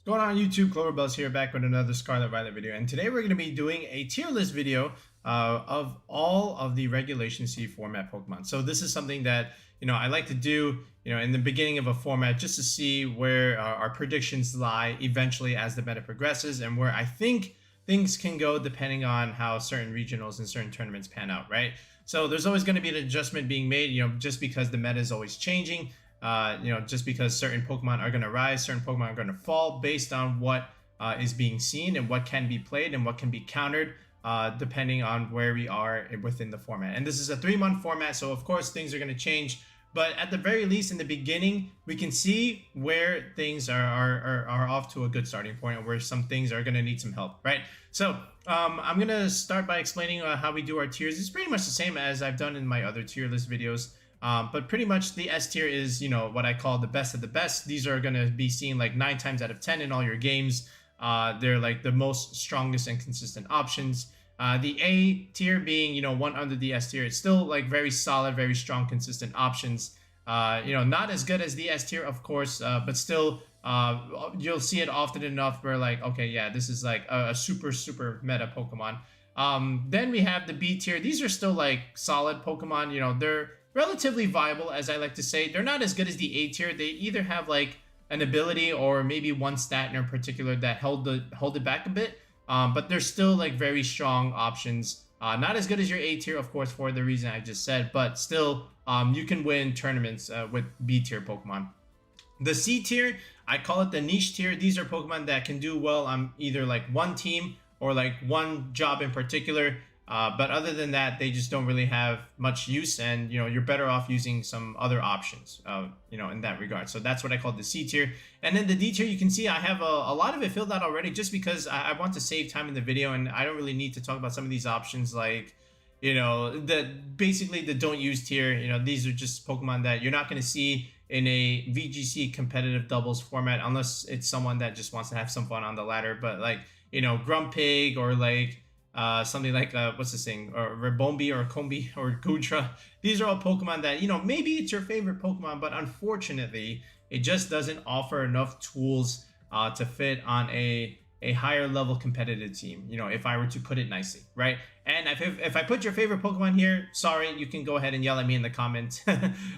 What's going on YouTube? Cloverbells here, back with another Scarlet Violet video, and today we're going to be doing a tier list video of all of the Regulation C format Pokemon. So this is something that I like to do in the beginning of a format, just to see where our predictions lie eventually as the meta progresses, and where I think things can go depending on how certain regionals and certain tournaments pan out, right? So there's always going to be an adjustment being made, just because the meta is always changing. Just because certain Pokemon are going to rise, certain Pokemon are going to fall based on what is being seen and what can be played and what can be countered, depending on where we are within the format. And this is a 3-month format, so of course things are going to change. But at the very least, in the beginning, we can see where things are off to a good starting point, and where some things are going to need some help, right? So I'm going to start by explaining how we do our tiers. It's pretty much the same as I've done in my other tier list videos. But pretty much the S tier is, what I call the best of the best. These are going to be seen like 9 times out of 10 in all your games. They're like the most strongest and consistent options. The A tier being, one under the S tier. It's still like very solid, very strong, consistent options. Not as good as the S tier, of course, but still, you'll see it often enough where like, okay, yeah, this is like a super, super meta Pokemon. Then we have the B tier. These are still like solid Pokemon. They're relatively viable, as I like to say. They're not as good as the A tier. They either have like an ability or maybe one stat in particular that hold it back a bit, but they're still like very strong options. Not as good as your A tier, of course, for the reason I just said, but still, you can win tournaments with B tier Pokemon. The C tier, I call it the niche tier. These are Pokemon that can do well on either like one team or like one job in particular. But other than that, they just don't really have much use, and you're better off using some other options, in that regard. So that's what I call the C tier. And then the D tier, you can see I have a lot of it filled out already, just because I want to save time in the video, and I don't really need to talk about some of these options, like basically the don't use tier. These are just Pokemon that you're not going to see in a VGC competitive doubles format, unless it's someone that just wants to have some fun on the ladder. But like Grumpig, or like something like what's this thing, or Rebombi or Combi or Goodra. These are all Pokemon that maybe it's your favorite Pokemon, but unfortunately it just doesn't offer enough tools to fit on a higher level competitive team, if I were to put it nicely, right? And if I put your favorite Pokemon here, sorry, you can go ahead and yell at me in the comments. All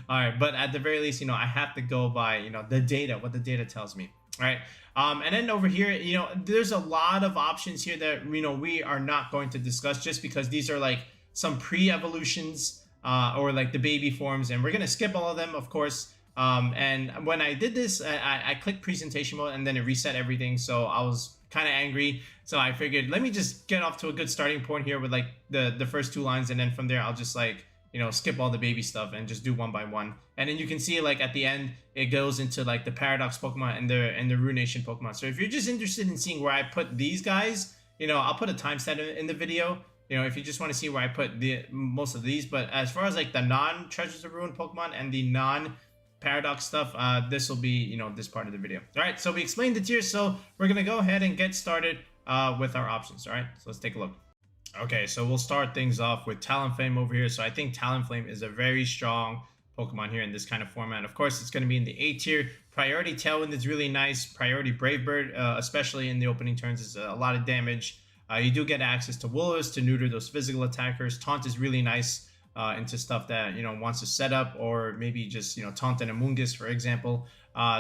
right, but at the very least, I have to go by the data, what the data tells me. All right. And then over here, there's a lot of options here that we are not going to discuss, just because these are like some pre-evolutions or like the baby forms, and we're gonna skip all of them, of course. And when I did this, I clicked presentation mode, and then it reset everything, so I was kind of angry. So I figured, let me just get off to a good starting point here with like the first 2 lines, and then from there I'll just like skip all the baby stuff and just do one by one. And then you can see like at the end, it goes into like the Paradox Pokemon and the Ruination Pokemon. So if you're just interested in seeing where I put these guys, I'll put a timestamp in the video, if you just want to see where I put most of these. But as far as like the non-Treasures of Ruin Pokemon and the non-Paradox stuff, this will be, this part of the video. All right, so we explained the tiers, so we're going to go ahead and get started with our options. All right, so let's take a look. Okay, so we'll start things off with Talonflame over here. So I think Talonflame is a very strong Pokemon here in this kind of format. Of course, it's going to be in the A tier. Priority Tailwind is really nice. Priority Brave Bird, especially in the opening turns, is a lot of damage. You do get access to Will-O-Wisp to neuter those physical attackers. Taunt is really nice into stuff that wants to set up, or maybe just taunt an Amoonguss, for example.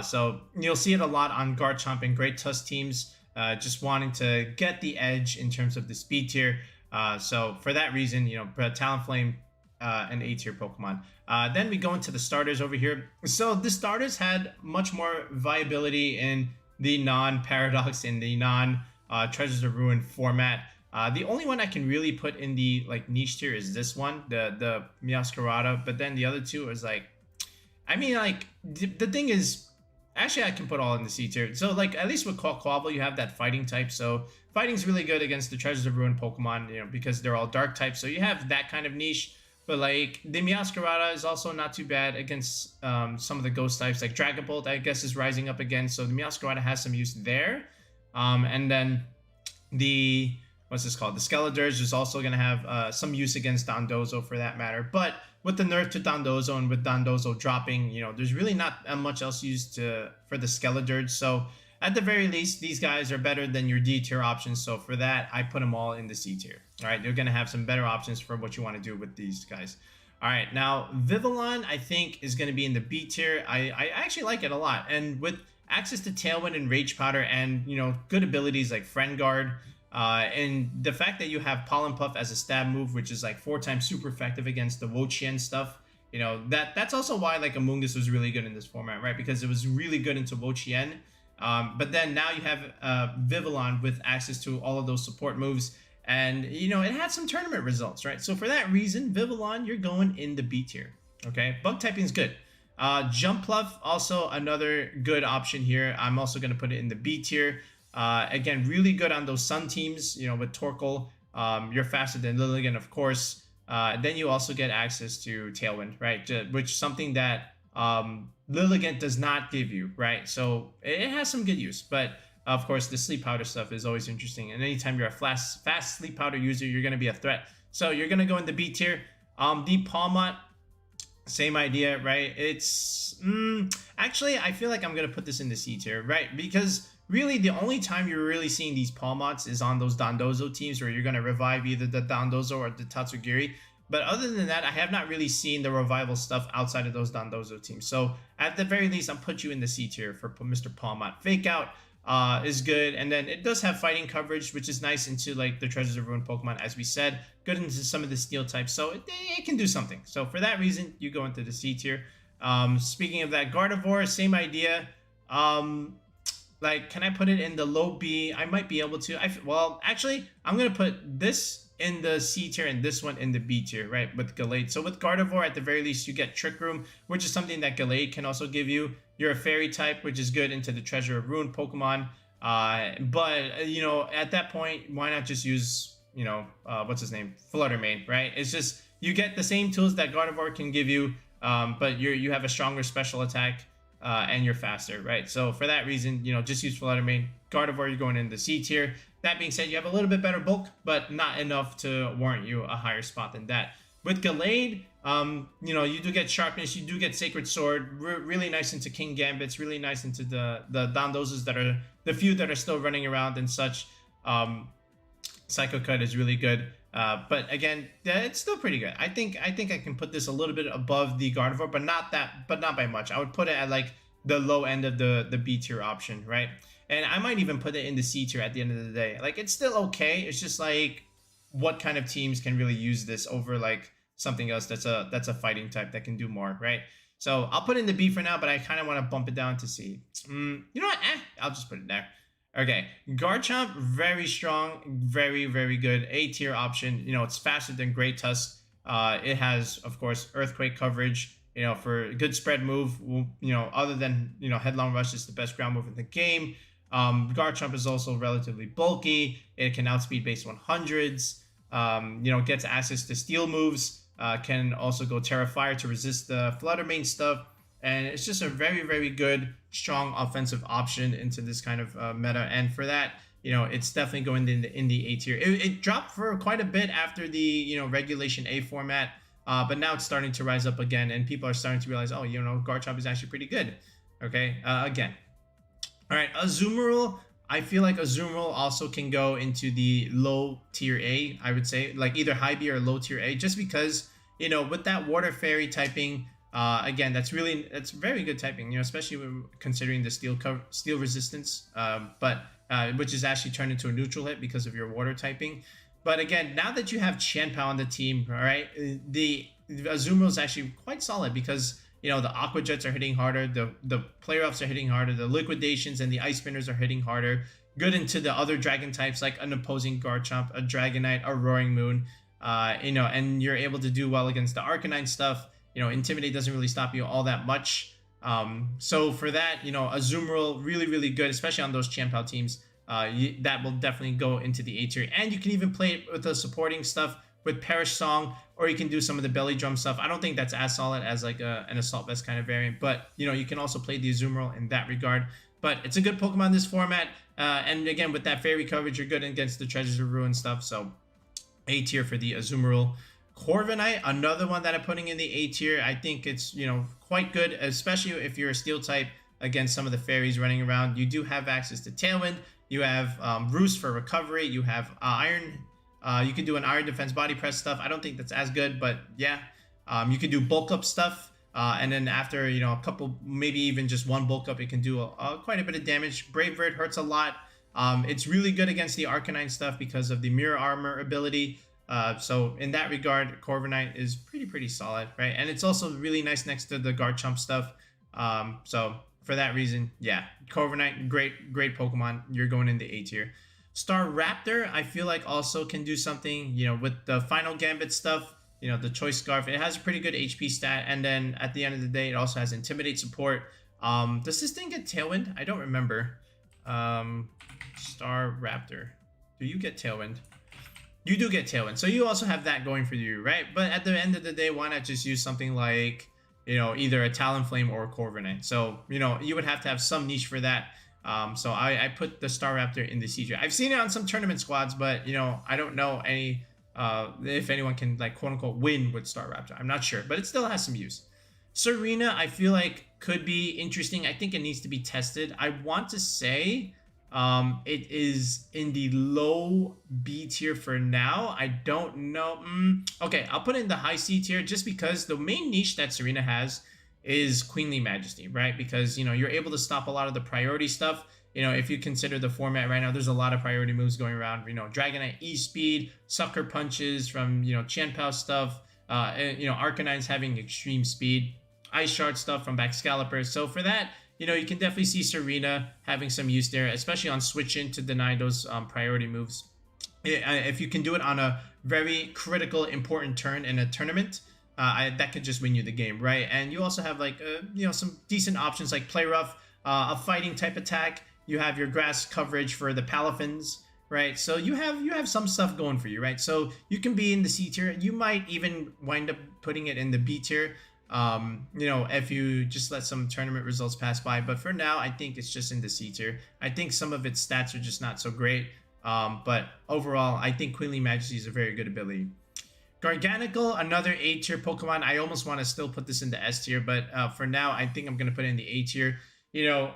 So you'll see it a lot on Garchomp and Great Tusk teams, just wanting to get the edge in terms of the speed tier. So for that reason, Talonflame, an A tier Pokemon. Then we go into the starters over here. So the starters had much more viability in the non-Paradox, in the non-Treasures of Ruin format. The only one I can really put in the like niche tier is this one, the Meowscarada. But then the other two is like, I mean, like the thing is, actually I can put all in the C tier. So like at least with Quaquaval, you have that fighting type. So fighting's really good against the Treasures of Ruin Pokemon, because they're all dark types. So you have that kind of niche. But like the Meowscarada is also not too bad against some of the ghost types. Like Dragapult, I guess, is rising up again. So the Meowscarada has some use there. And then the, what's this called? The Skeledirge is also going to have some use against Dondozo, for that matter. But with the nerf to Dondozo, and with Dondozo dropping, there's really not much else used for the Skeledirge. So at the very least, these guys are better than your D tier options. So for that, I put them all in the C tier. All right, they're going to have some better options for what you want to do with these guys. All right, now Vivillon, I think, is going to be in the B tier. I actually like it a lot. And with access to Tailwind and Rage Powder and, you know, good abilities like Friend Guard, and the fact that you have Pollen Puff as a stab move, which is like 4 times super effective against the Wo-Chien stuff, you know, that's also why like Amoonguss was really good in this format, right? Because it was really good into Wo-Chien. But then now you have Vivillon with access to all of those support moves. And, you know, it had some tournament results, right? So for that reason, Vivillon, you're going in the B tier, okay? Bug typing is good. Jumpluff, also another good option here. I'm also going to put it in the B tier. Again, really good on those Sun teams, you know, with Torkoal. You're faster than Lilligant, of course. Then you also get access to Tailwind, right? Which is something that Lilligant does not give you, right? So it has some good use, but of course the sleep powder stuff is always interesting. And anytime you're a fast sleep powder user, you're going to be a threat. So you're going to go in the B tier. The Palmot, same idea, right? It's actually, I feel like I'm going to put this in the C tier, right? Because really the only time you're really seeing these Palmots is on those Dondozo teams where you're going to revive either the Dondozo or the Tatsugiri. But other than that, I have not really seen the revival stuff outside of those Dondozo teams. So at the very least, I'll put you in the C tier for Mr. Palmot. Fake Out is good. And then it does have fighting coverage, which is nice into like the Treasures of Ruin Pokemon, as we said. Good into some of the steel types. So it can do something. So for that reason, you go into the C tier. Speaking of that, Gardevoir, same idea. Like, can I put it in the low B? I might be able to. Well, actually, I'm going to put this in the C tier and this one in the B tier, right, with Gallade. So with Gardevoir, at the very least, you get Trick Room, which is something that Gallade can also give you. You're a Fairy type, which is good into the Treasure of Ruin Pokemon. But, you know, at that point, why not just use, you know, what's his name? Fluttermane, right? It's just, you get the same tools that Gardevoir can give you, but you have a stronger special attack. And you're faster, right? So for that reason, you know, just use Fluttermane. Gardevoir, you're going in the C tier. That being said, you have a little bit better bulk, but not enough to warrant you a higher spot than that. With Gallade, you know, you do get Sharpness, you do get Sacred Sword, really nice into King Gambits, really nice into the Dondozes that are, the few that are still running around and such. Psycho Cut is really good. But again, it's still pretty good. I think I can put this a little bit above the Gardevoir, but not by much. I would put it at like the low end of the B tier option, right? And I might even put it in the C tier at the end of the day. Like, it's still okay. It's just like, what kind of teams can really use this over like something else that's a fighting type that can do more, right? So I'll put it in the B for now, but I kind of want to bump it down to C. You know what? I'll just put it there. Okay, Garchomp, very strong, very, very good. A tier option. You know, it's faster than Great Tusk. It has, of course, Earthquake coverage, you know, for a good spread move. You know, other than, you know, Headlong Rush is the best ground move in the game. Garchomp is also relatively bulky. It can outspeed base 100s. You know, gets access to steel moves. Can also go Terra Fire to resist the Fluttermane stuff. And it's just a very, very good, strong offensive option into this kind of meta. And for that, you know, it's definitely going in the A tier. It dropped for quite a bit after the, you know, Regulation A format. But now it's starting to rise up again. And people are starting to realize, oh, you know, Garchomp is actually pretty good. Okay, again. All right, Azumarill. I feel like Azumarill also can go into the low tier A, I would say. Like either high B or low tier A. Just because, you know, with that Water Fairy typing... again, that's very good typing, you know, especially when considering the steel resistance, which is actually turned into a neutral hit because of your water typing. But again, now that you have Chien-Pao on the team, all right, the Azumarill is actually quite solid because, you know, the Aqua Jets are hitting harder, the Play Ups are hitting harder, the Liquidations and the Ice Spinners are hitting harder. Good into the other dragon types like an opposing Garchomp, a Dragonite, a Roaring Moon, you know, and you're able to do well against the Arcanine stuff. You know, Intimidate doesn't really stop you all that much. So for that, you know, Azumarill, really, really good, especially on those Chien-Pao teams. That will definitely go into the A tier. And you can even play it with the supporting stuff with Perish Song, or you can do some of the Belly Drum stuff. I don't think that's as solid as like an Assault Vest kind of variant, but, you know, you can also play the Azumarill in that regard. But it's a good Pokemon in this format. And again, with that Fairy coverage, you're good against the Treasures of Ruin stuff. So A tier for the Azumarill. Corviknight, another one that I'm putting in the A tier. I think it's, you know, quite good, especially if you're a steel type. against some of the fairies running around. You do have access to Tailwind. You have Roost for recovery. You have Iron. You can do an Iron Defense Body Press stuff. I don't think that's as good, but yeah. You can do bulk up stuff. And then after, you know, a couple, maybe even just one bulk up, it can do quite a bit of damage. Brave Bird hurts a lot. It's really good against the Arcanine stuff because of the Mirror Armor ability. So in that regard, Corviknight is pretty solid, right? And it's also really nice next to the Garchomp stuff. So for that reason, yeah, Corviknight, great Pokemon. You're going into A tier. Staraptor, I feel like also can do something, you know, with the Final Gambit stuff. You know, the Choice Scarf, it has a pretty good HP stat, and then at the end of the day, it also has Intimidate support. Does this thing get Tailwind? I don't remember. Staraptor, do you get Tailwind? You do get Tailwind, so you also have that going for you, right? But at the end of the day, why not just use something like, you know, either a Talonflame or a Corviknight? So, you know, you would have to have some niche for that. So I put the Staraptor in the C tier. I've seen it on some tournament squads, but, you know, I don't know any... if anyone can, like, quote unquote win with Staraptor. I'm not sure, but it still has some use. Serena, I feel like could be interesting. I think it needs to be tested. I want to say it is in the low B tier for now. I don't know. Okay, I'll put it in the high C tier just because the main niche that Serena has is Queenly Majesty, right? Because, you know, you're able to stop a lot of the priority stuff. You know, if you consider the format right now, there's a lot of priority moves going around. You know, Dragonite E-Speed, Sucker Punches from, you know, Chien-Pao stuff. And, you know, Arcanine's having extreme speed. Ice Shard stuff from Baxcalibur. So for that, you know, you can definitely see Serena having some use there, especially on Switch In to deny those priority moves. If you can do it on a very critical, important turn in a tournament, that could just win you the game, right? And you also have, like, you know, some decent options like Play Rough, a fighting type attack. You have your grass coverage for the Palafins, right? So you have some stuff going for you, right? So you can be in the C tier. You might even wind up putting it in the B tier, you know, if you just let some tournament results pass by. But for now, I think it's just in the C tier. I think some of its stats are just not so great. But overall, I think Queenly Majesty is a very good ability. Garganical, another A tier Pokemon. I almost want to still put this in the S tier, but for now, I think I'm going to put it in the A tier. You know,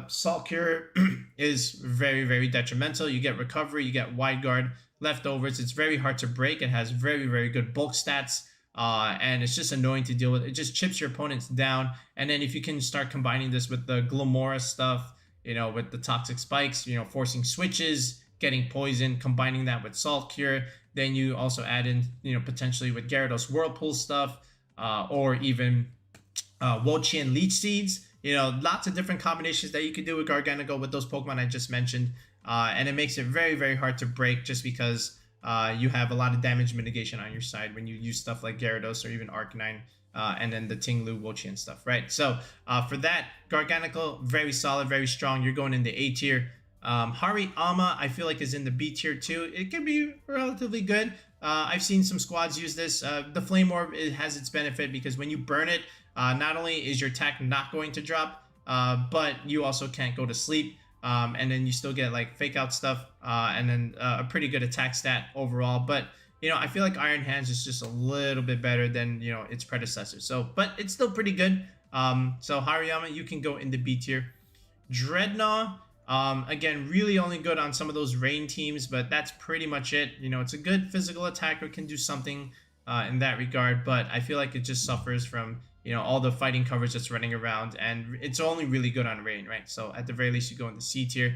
Salt Cure is very detrimental. You get recovery, you get wide guard, leftovers. It's very hard to break. It has very good bulk stats, and it's just annoying to deal with. It just chips your opponents down. And then if you can start combining this with the Glamora stuff, you know, with the Toxic Spikes, you know, forcing switches, getting poison, combining that with Salt Cure, then you also add in, you know, potentially with Gyarados Whirlpool stuff, or even Wo-Chien Leech Seeds. You know, lots of different combinations that you can do with Garganical with those Pokemon I just mentioned. And it makes it very hard to break just because you have a lot of damage mitigation on your side when you use stuff like Gyarados or even Arcanine, and then the Tinglu, Wo-Chien stuff, right? So for that, Garganical, very solid, very strong. You're going into A tier. Hariyama, I feel like, is in the B tier too. It can be relatively good. I've seen some squads use this. The Flame Orb, it has its benefit because when you burn it, not only is your attack not going to drop, but you also can't go to sleep. And then you still get, like, fake out stuff, and then a pretty good attack stat overall. But, you know, I feel like Iron Hands is just a little bit better than, you know, its predecessor. So, but it's still pretty good. So Hariyama, you can go in the B tier. Dreadnought, again, really only good on some of those rain teams, but that's pretty much it. You know, it's a good physical attacker, can do something in that regard, but I feel like it just suffers from, you know, all the fighting coverage that's running around, and it's only really good on rain, right? So at the very least, you go in the C tier.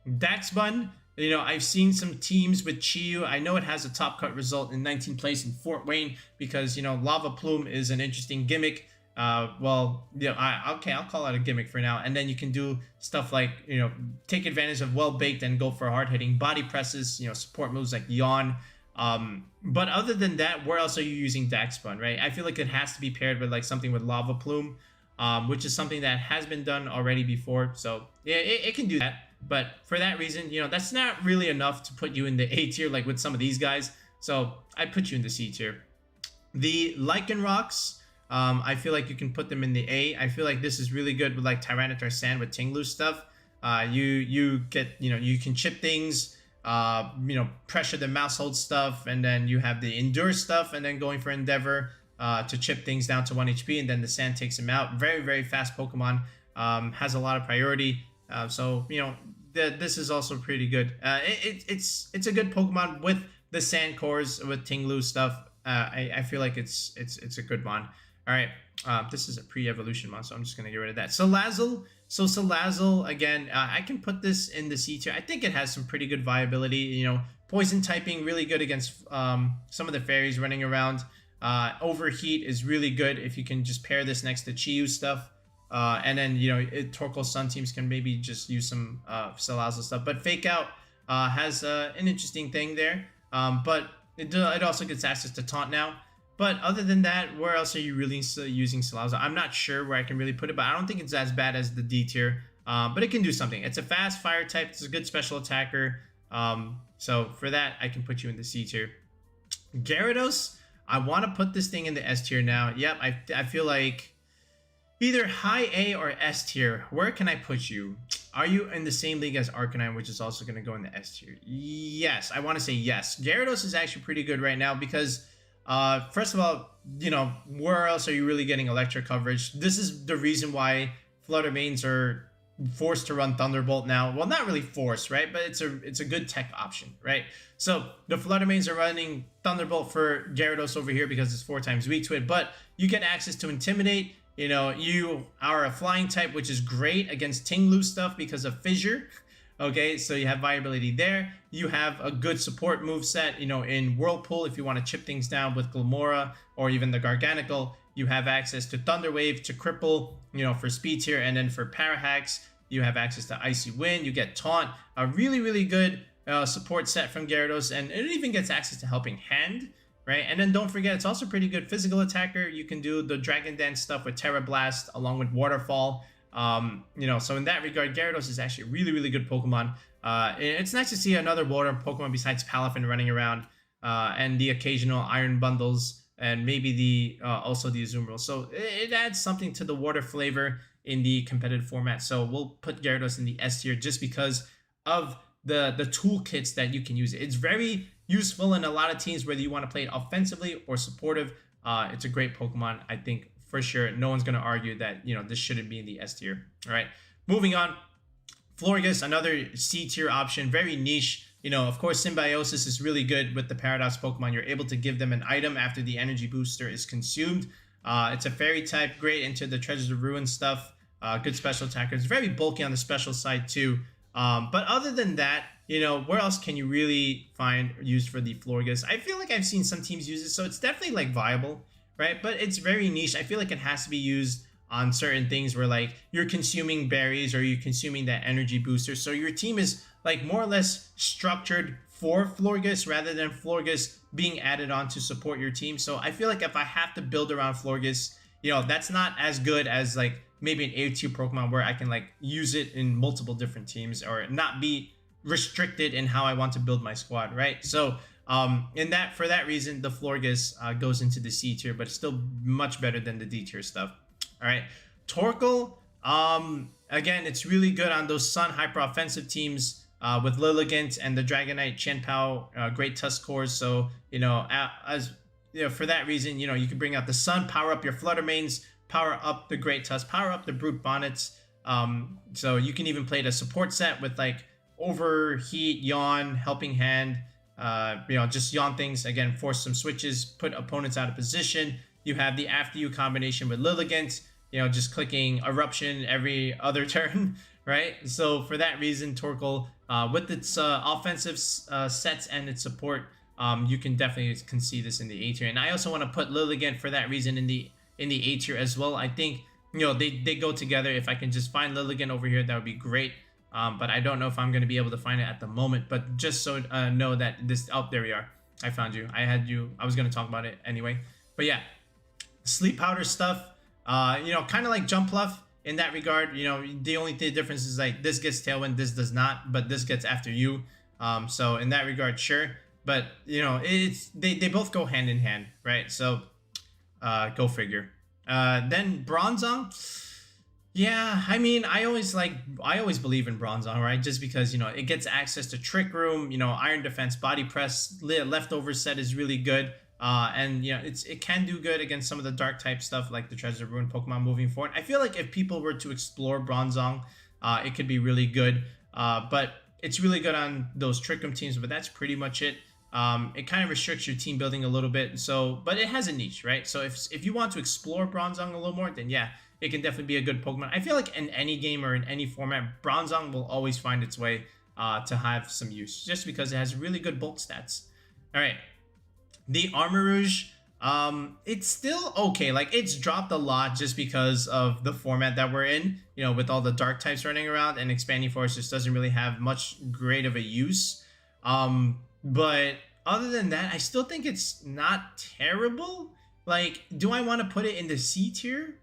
Daxbun, you know, I've seen some teams with Chiyu. I know it has a top cut result in 19th place in Fort Wayne because, you know, Lava Plume is an interesting gimmick. Well, yeah, I'll call it a gimmick for now. And then you can do stuff like, you know, take advantage of Well Baked and go for hard hitting body presses, you know, support moves like Yawn. But other than that, where else are you using Daxbun, right? I feel like it has to be paired with, like, something with Lava Plume, which is something that has been done already before. So yeah, it can do that. But for that reason, you know, that's not really enough to put you in the A tier like with some of these guys. So I put you in the C tier. The Lycanrocs, I feel like you can put them in the A. I feel like this is really good with, like, Tyranitar Sand with Tinglu stuff. You get, you know, you can chip things, you know, pressure the mouse hold stuff, and then you have the Endure stuff, and then going for Endeavor to chip things down to 1 HP, and then the Sand takes him out. Very fast Pokemon. has a lot of priority. So this is also pretty good. It's a good Pokemon with the Sand Cores with Tinglu stuff. I feel like it's a good one. All right, this is a pre-evolution one, so I'm just gonna get rid of that. Salazzle. So Salazzle, again, I can put this in the C tier. I think it has some pretty good viability. Poison typing, really good against some of the fairies running around. Overheat is really good if you can just pair this next to Chiyu stuff. And then, Torkoal Sun teams can maybe just use some Salazzle stuff. But Fake Out has an interesting thing there. But it also gets access to Taunt now. But other than that, where else are you really using Salazzle? I'm not sure where I can really put it, but I don't think it's as bad as the D tier. But it can do something. It's a fast fire type. It's a good special attacker. So for that, I can put you in the C tier. Gyarados, I want to put this thing in the S tier now. Yep, I feel like either high A or S tier. Where can I put you? Are you in the same league as Arcanine, which is also going to go in the S tier? Yes, I want to say yes. Gyarados is actually pretty good right now because, first of all, where else are you really getting electric coverage? This is the reason why Flutter Mains are forced to run Thunderbolt now. Well, not really forced, right? But it's a good tech option, right? So the Flutter Mains are running Thunderbolt for Gyarados over here because it's 4 times weak to it, but you get access to Intimidate. You are a flying type, which is great against Tinglu stuff because of Fissure. Okay, so you have viability there. You have a good support move set, in Whirlpool if you want to chip things down with Glamora or even the Garganical. You have access to Thunder Wave to cripple, for speed tier, and then for Parahacks, you have access to Icy Wind. You get Taunt, a really, really good support set from Gyarados, and it even gets access to Helping Hand, right? And then don't forget, it's also pretty good physical attacker. You can do the Dragon Dance stuff with Terra Blast along with Waterfall. So in that regard, Gyarados is actually a really, really good Pokemon. It's nice to see another water Pokemon besides Palafin running around, and the occasional Iron Bundles, and maybe also the Azumarill. So it adds something to the water flavor in the competitive format. So we'll put Gyarados in the S tier just because of the toolkits that you can use. It's very useful in a lot of teams, whether you want to play it offensively or supportive. It's a great Pokemon, I think, for sure. No one's going to argue that, this shouldn't be in the S tier. All right, moving on. Florges, another C tier option, very niche. Of course, Symbiosis is really good with the Paradox Pokemon. You're able to give them an item after the energy booster is consumed. It's a fairy type, great into the Treasures of Ruin stuff. Good special attacker. It's very bulky on the special side too. But other than that, where else can you really find use for the Florges? I feel like I've seen some teams use it, so it's definitely viable, right? But it's very niche. I feel like it has to be used on certain things where you're consuming berries or you're consuming that energy booster. So your team is more or less structured for Florges rather than Florges being added on to support your team. So I feel like if I have to build around Florges, that's not as good as maybe an A2 Pokemon where I can use it in multiple different teams or not be restricted in how I want to build my squad, right? So for that reason, the Florges goes into the C tier, but it's still much better than the D tier stuff. All right, Torkoal, again, it's really good on those Sun hyper offensive teams with Lilligant and the Dragonite Chien-Pao, great Tusk cores. So for that reason, you can bring out the Sun, power up your Flutter Mains, power up the Great Tusk, power up the Brute Bonnets. So you can even play the support set with Overheat, Yawn, Helping Hand, just yawn things. Again, force some switches, put opponents out of position. You have the After You combination with Lilligant, just clicking Eruption every other turn, right? So for that reason, Torkoal, with its offensive sets and its support, you can definitely see this in the A tier. And I also want to put Lilligant for that reason in the A tier as well. I think they go together. If I can just find Lilligant over here, that would be great. But I don't know if I'm going to be able to find it at the moment. But just so know that this, there we are. I found you. I was going to talk about it anyway. But yeah, Sleep Powder stuff, kind of like Jumpluff in that regard. The only difference is this gets Tailwind, this does not, but this gets After You. So in that regard, sure. But, they both go hand in hand, right? So go figure. Then Bronzong. Yeah, I mean, I always believe in Bronzong, right? Just because, it gets access to Trick Room, Iron Defense, Body Press, Leftover set is really good. And you know, it can do good against some of the dark type stuff like the Treasure Ruin Pokemon moving forward. I feel like if people were to explore Bronzong, it could be really good. But it's really good on those Trick Room teams, but that's pretty much it. It kind of restricts your team building a little bit, so but it has a niche, right? So if you want to explore Bronzong a little more, then yeah, it can definitely be a good Pokemon. I feel like in any game or in any format, Bronzong will always find its way to have some use, just because it has really good bulk stats. All right, the Armarouge, it's still okay. Like, it's dropped a lot just because of the format that we're in, you know, with all the dark types running around, and Expanding Force just doesn't really have much great of a use. But other than that, I still think it's not terrible. Like, do I want to put it in the C tier,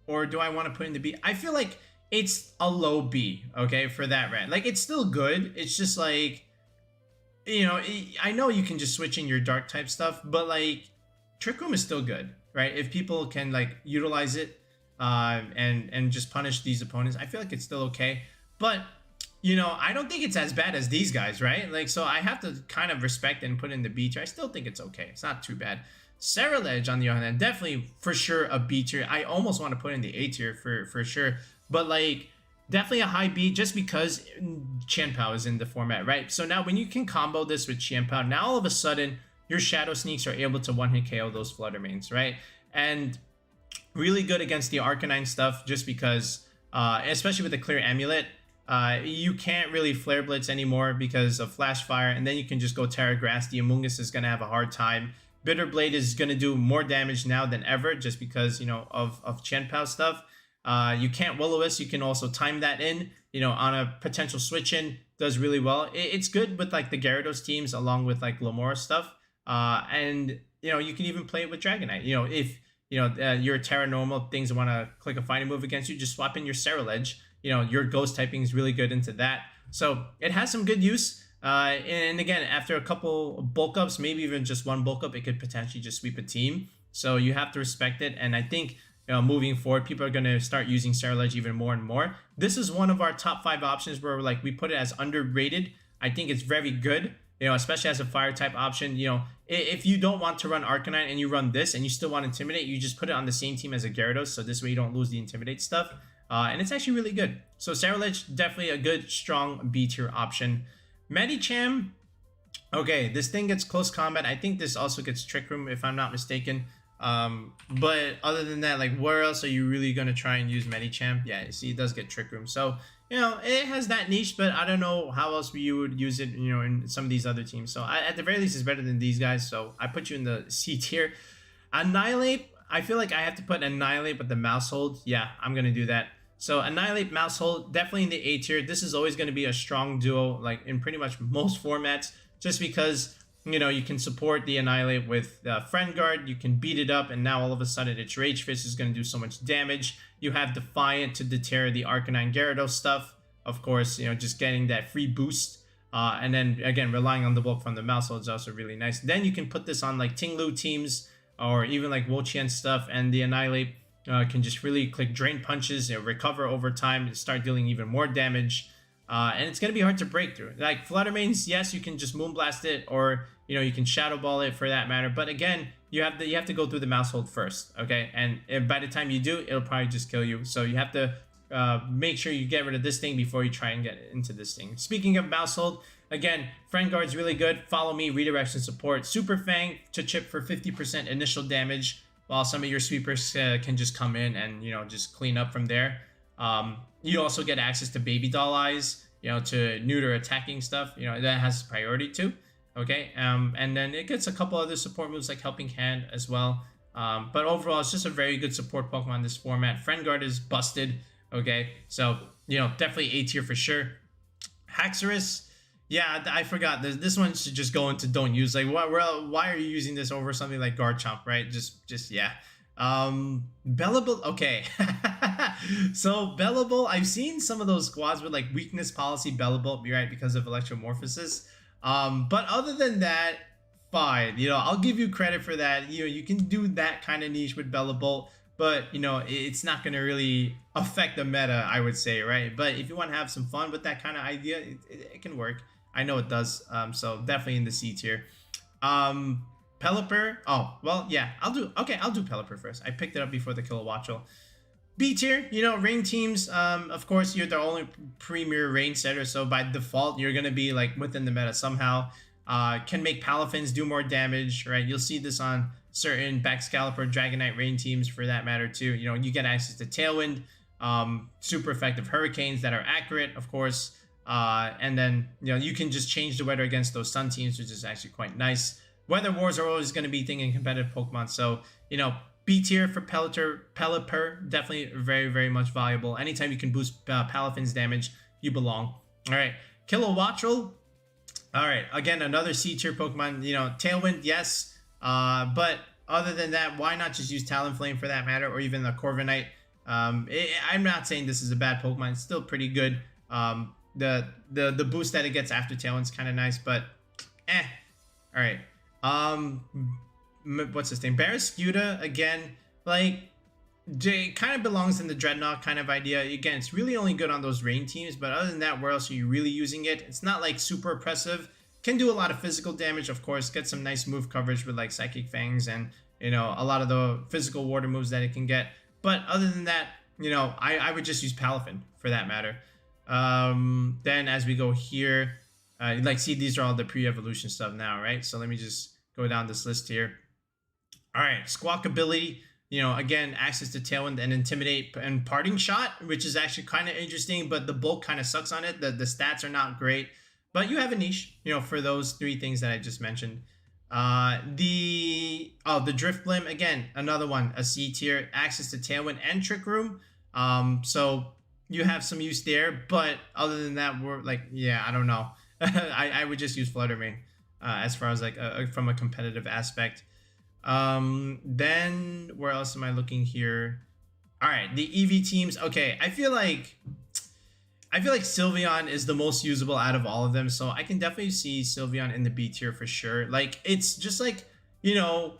or do I want to put it in the B? I feel like it's a low B, okay, for that rant. Like, it's still good. It's just like, you know, I know you can just switch in your dark type stuff, but like, Trick Room is still good, right? If people can like utilize it and just punish these opponents, I feel like it's still okay. But you know, I don't think it's as bad as these guys, right? Like, so I have to kind of respect and put in the B tier. I still think it's okay. It's not too bad. Ceruledge, on the other hand, definitely for sure a B tier. I almost want to put in the A tier for sure. But like, definitely a high B just because Chien-Pao is in the format, right? So now when you can combo this with Chien-Pao, now all of a sudden your Shadow Sneaks are able to one-hit KO those Fluttermanes, right? And really good against the Arcanine stuff just because, especially with the Clear Amulet, you can't really Flare Blitz anymore because of Flash Fire, and then you can just go Terra Grass. The Amoonguss is going to have a hard time. Bitter Blade is going to do more damage now than ever just because, you know, of Chien-Pao stuff. You can't Will-O-Wisp. You can also time that in, you know, on a potential switch in. Does really well. It's good with like the Gyarados teams along with like Lamora stuff. And, you know, you can even play it with Dragonite. You know, if, you know, you're a Terra normal, things want to click a fighting move against you, just swap in your Ceruledge. You know, your Ghost typing is really good into that. So it has some good use. And again, after a couple bulk ups, maybe even just one bulk up, it could potentially just sweep a team. So you have to respect it. And I think, you know, moving forward, people are going to start using Ceruledge even more and more. This is one of our top 5 options where like we put it as underrated. I think it's very good, you know, especially as a fire type option. You know, if you don't want to run Arcanine and you run this and you still want Intimidate, you just put it on the same team as a Gyarados. So this way you don't lose the Intimidate stuff. And it's actually really good. So Ceruledge, definitely a good, strong B tier option. Medicham, okay, this thing gets close combat. I think this also gets Trick Room, if I'm not mistaken. But other than that, like, where else are you really going to try and use Medicham? Yeah, you see, it does get Trick Room. So, you know, it has that niche, but I don't know how else you would use it, you know, in some of these other teams. So, at the very least, it's better than these guys. So, I put you in the C tier. Annihilate, I feel like I have to put Annihilate with the Mouse Hold. Yeah, I'm going to do that. So Annihilate, Mouse Hold, definitely in the A tier. This is always going to be a strong duo, like in pretty much most formats, just because, you know, you can support the Annihilate with Friend Guard, you can beat it up, and now all of a sudden its Rage Fist is going to do so much damage. You have Defiant to deter the Arcanine Gyarados stuff. Of course, you know, just getting that free boost. And then, again, relying on the bulk from the Mouse Hold is also really nice. Then you can put this on, like, Tinglu teams, or even, like, Wo-Chien stuff, and the Annihilate can just really click Drain Punches, you know, recover over time, and start dealing even more damage. And it's going to be hard to break through. Like, Fluttermanes, yes, you can just Moonblast it, or, you know, you can Shadow Ball it for that matter. But again, you have to go through the Mouse Hold first, okay? And by the time you do, it'll probably just kill you. So you have to make sure you get rid of this thing before you try and get into this thing. Speaking of Mouse Hold, again, Friend Guard's really good. Follow Me, Redirection Support. Super Fang to chip for 50% initial damage, while some of your sweepers can just come in and, you know, just clean up from there. You also get access to Baby Doll Eyes, you know, to neuter attacking stuff. You know, that has priority too. Okay, and then it gets a couple other support moves like Helping Hand as well. But overall, it's just a very good support Pokemon in this format. Friend Guard is busted. Okay, so, you know, definitely A tier for sure. Haxorus, yeah, I forgot. This one should just go into don't use. Like, why are you using this over something like Garchomp, right? Just yeah. Bellable, okay. So Bellable, I've seen some of those squads with like weakness policy Bellable, right, because of Electromorphosis. But other than that, fine. You know, I'll give you credit for that. You know, you can do that kind of niche with Bellable, but, you know, it's not going to really affect the meta, I would say, right? But if you want to have some fun with that kind of idea, it can work. I know it does. So definitely in the C tier. Pelipper. Oh, well, yeah, I'll do Pelipper first. I picked it up before the Kilowattrel. B tier, you know, rain teams, of course, you're the only premier rain setter, so by default, you're going to be, like, within the meta somehow. Can make Palafins do more damage, right? You'll see this on certain Baxcalibur, Dragonite rain teams, for that matter, too. You know, you get access to Tailwind, super effective Hurricanes that are accurate, of course. And then, you know, you can just change the weather against those Sun teams, which is actually quite nice. Weather Wars are always going to be a thing in competitive Pokemon, so, you know, B tier for Pelipper, definitely very, very much valuable. Anytime you can boost Palafin's damage, you belong. All right, Kilowattrel. All right, again, another C tier Pokemon. You know, Tailwind, yes. But other than that, why not just use Talonflame for that matter, or even the Corviknight? I'm not saying this is a bad Pokemon. It's still pretty good. The boost that it gets after Tailwind's kind of nice, but eh. All right. What's his name? Barrascuda, again, like, it kind of belongs in the Dreadnought kind of idea. Again, it's really only good on those rain teams, but other than that, where else are you really using it? It's not like super oppressive. Can do a lot of physical damage, of course. Get some nice move coverage with like Psychic Fangs and, you know, a lot of the physical water moves that it can get. But other than that, you know, I would just use Palafin for that matter. Then as we go here, like, see, these are all the pre-evolution stuff now, right? So let me just go down this list here. All right, Squawk ability, you know, again, access to Tailwind and Intimidate and Parting Shot, which is actually kind of interesting, but the bulk kind of sucks on it. The stats are not great, but you have a niche, you know, for those three things that I just mentioned. The Drifblim, again, another one, a C tier, access to Tailwind and Trick Room. So you have some use there, but other than that, we're like, yeah, I don't know. I would just use Flutter Mane as far as like from a competitive aspect. Then where else am I looking here? All right, the EV teams. Okay, I feel like Sylveon is the most usable out of all of them, so I can definitely see Sylveon in the B tier for sure. Like, it's just like, you know,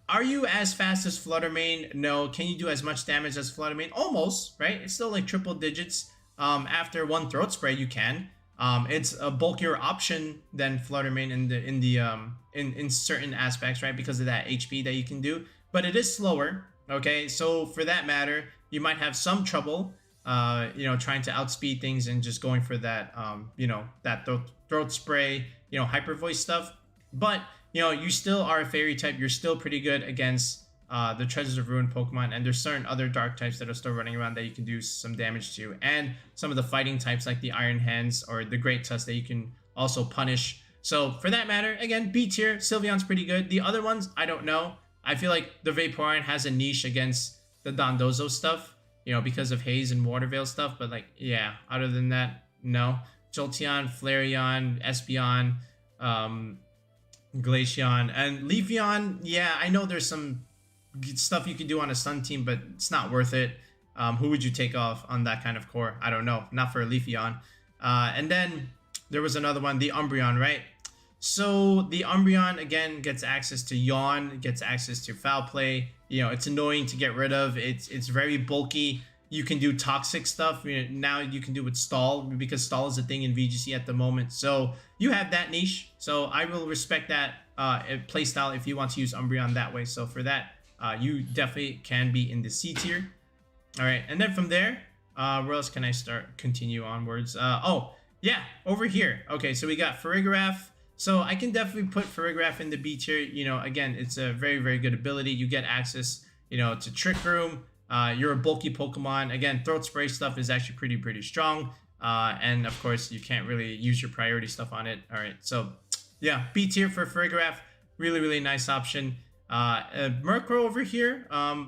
are you as fast as Flutter Mane? No. Can you do as much damage as Flutter Mane? Almost, right? It's still like triple digits. After one Throat Spray, you can. It's a bulkier option than Flutter Mane in certain aspects, right? Because of that HP that you can do, but it is slower. Okay, so for that matter, you might have some trouble, you know, trying to outspeed things and just going for that, you know, that throat spray, you know, hyper voice stuff. But you know, you still are a fairy type. You're still pretty good against the Treasures of Ruin Pokemon, and there's certain other dark types that are still running around that you can do some damage to, and some of the fighting types like the Iron Hands or the Great Tusk that you can also punish. So for that matter, again, B tier, Sylveon's pretty good. The other ones, I don't know. I feel like the Vaporeon has a niche against the Dondozo stuff, you know, because of Haze and Water Veil stuff, but like, yeah, other than that, no. Jolteon, Flareon, Espeon, Glaceon, and Leafeon, yeah, I know there's some stuff you can do on a Sun team, but it's not worth it. Who would you take off on that kind of core? I don't know. Not for a Leafeon. And then there was another one, the Umbreon, right? So the Umbreon, again, gets access to Yawn, gets access to Foul Play. You know, it's annoying to get rid of. It's very bulky. You can do toxic stuff. You know, now you can do with Stall, because Stall is a thing in VGC at the moment. So you have that niche. So I will respect that playstyle if you want to use Umbreon that way. So for that, you definitely can be in the C tier. All right, and then from there, where else can I continue onwards? Oh, yeah, over here. Okay, so we got Farigiraf. So I can definitely put Farigiraf in the B tier. You know, again, it's a very, very good ability. You get access, you know, to Trick Room. You're a bulky Pokemon. Again, Throat Spray stuff is actually pretty strong. And of course, you can't really use your priority stuff on it. All right, so yeah, B tier for Farigiraf. Really nice option. Murkrow over here,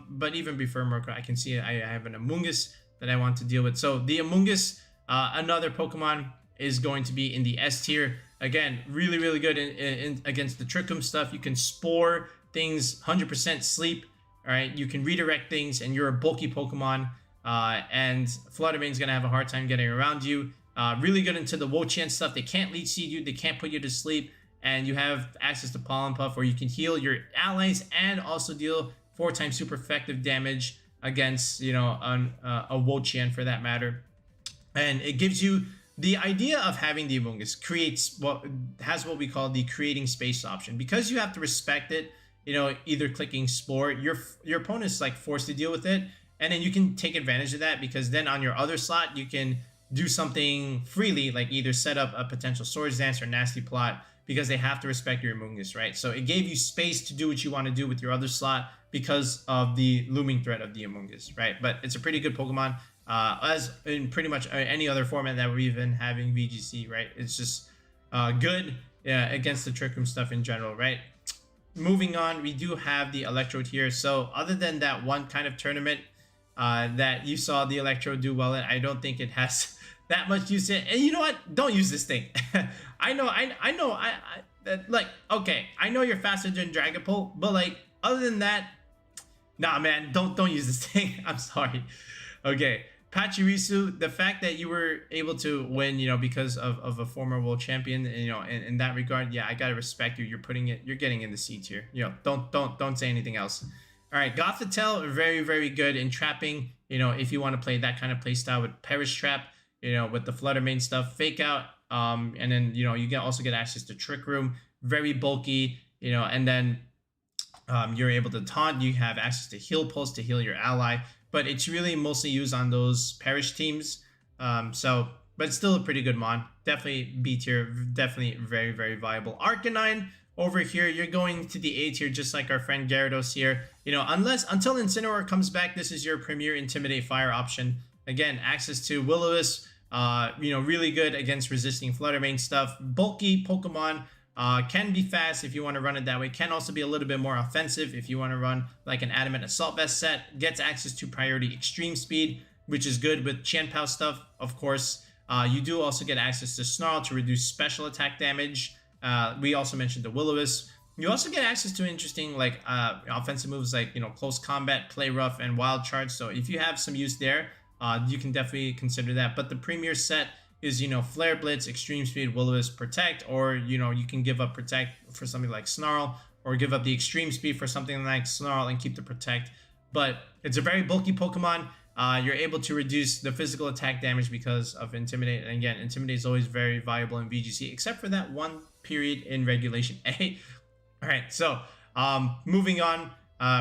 but even before Murkrow, I can see I have an Amoonguss that I want to deal with. So the Amoonguss, another Pokemon, is going to be in the S tier. Again, really good in against the Trick Room stuff. You can Spore things, 100% sleep. All right, you can redirect things, and you're a bulky Pokemon. And Flutter Mane's gonna have a hard time getting around you. Really good into the Wo-Chien stuff. They can't Leech Seed you. They can't put you to sleep. And you have access to Pollen Puff, where you can heal your allies and also deal 4 times super effective damage against, you know, a Wo-Chien for that matter. And it gives you the idea of having the Amoonguss creates what we call the creating space option. Because you have to respect it, you know, either clicking Spore, your opponent's like forced to deal with it, and then you can take advantage of that, because then on your other slot you can do something freely, like either set up a potential Swords Dance or Nasty Plot, because they have to respect your Amoonguss, right? So it gave you space to do what you want to do with your other slot because of the looming threat of the Amoonguss, right? But it's a pretty good Pokemon, as in pretty much any other format that we've been having VGC, right? It's just good against the Trick Room stuff in general, right? Moving on, we do have the Electrode here. So other than that one kind of tournament that you saw the Electrode do well in, I don't think it has that much use in. And you know what? Don't use this thing. I know, like, okay, I know you're faster than Dragapult, but like, other than that, nah, man, don't use this thing. I'm sorry. Okay, Pachirisu, the fact that you were able to win, you know, because of a former world champion, you know, in that regard, yeah, I gotta respect you. You're getting in the C tier. You know, don't say anything else. All right, Gothitelle, very, very good in trapping. You know, if you want to play that kind of play style with Perish Trap, you know, with the Flutter Mane stuff, Fake Out, and then, you know, you can also get access to Trick Room, very bulky, you know, and then you're able to taunt. You have access to Heal Pulse to heal your ally, but it's really mostly used on those Perish teams. So, but it's still a pretty good mon. Definitely B tier, definitely very, very viable. Arcanine over here, you're going to the A tier, just like our friend Gyarados here. You know, until Incineroar comes back, this is your premier Intimidate Fire option. Again, access to Will-O-Wisp, you know, really good against resisting Flutter Mane stuff. Bulky Pokemon, can be fast if you want to run it that way. Can also be a little bit more offensive if you want to run like an Adamant Assault Vest set. Gets access to priority extreme speed, which is good with Chien-Pao stuff, of course. You do also get access to Snarl to reduce special attack damage. We also mentioned the Will-O-Wisp. You also get access to interesting like offensive moves like, you know, Close Combat, Play Rough, and Wild Charge. So if you have some use there, you can definitely consider that. But the premier set is, you know, Flare Blitz, Extreme Speed, Will-O-Wisp, Protect, or, you know, you can give up Protect for something like Snarl, or give up the Extreme Speed for something like Snarl and keep the Protect. But it's a very bulky Pokemon. You're able to reduce the physical attack damage because of Intimidate. And again, Intimidate is always very viable in VGC, except for that one period in Regulation A. All right, so moving on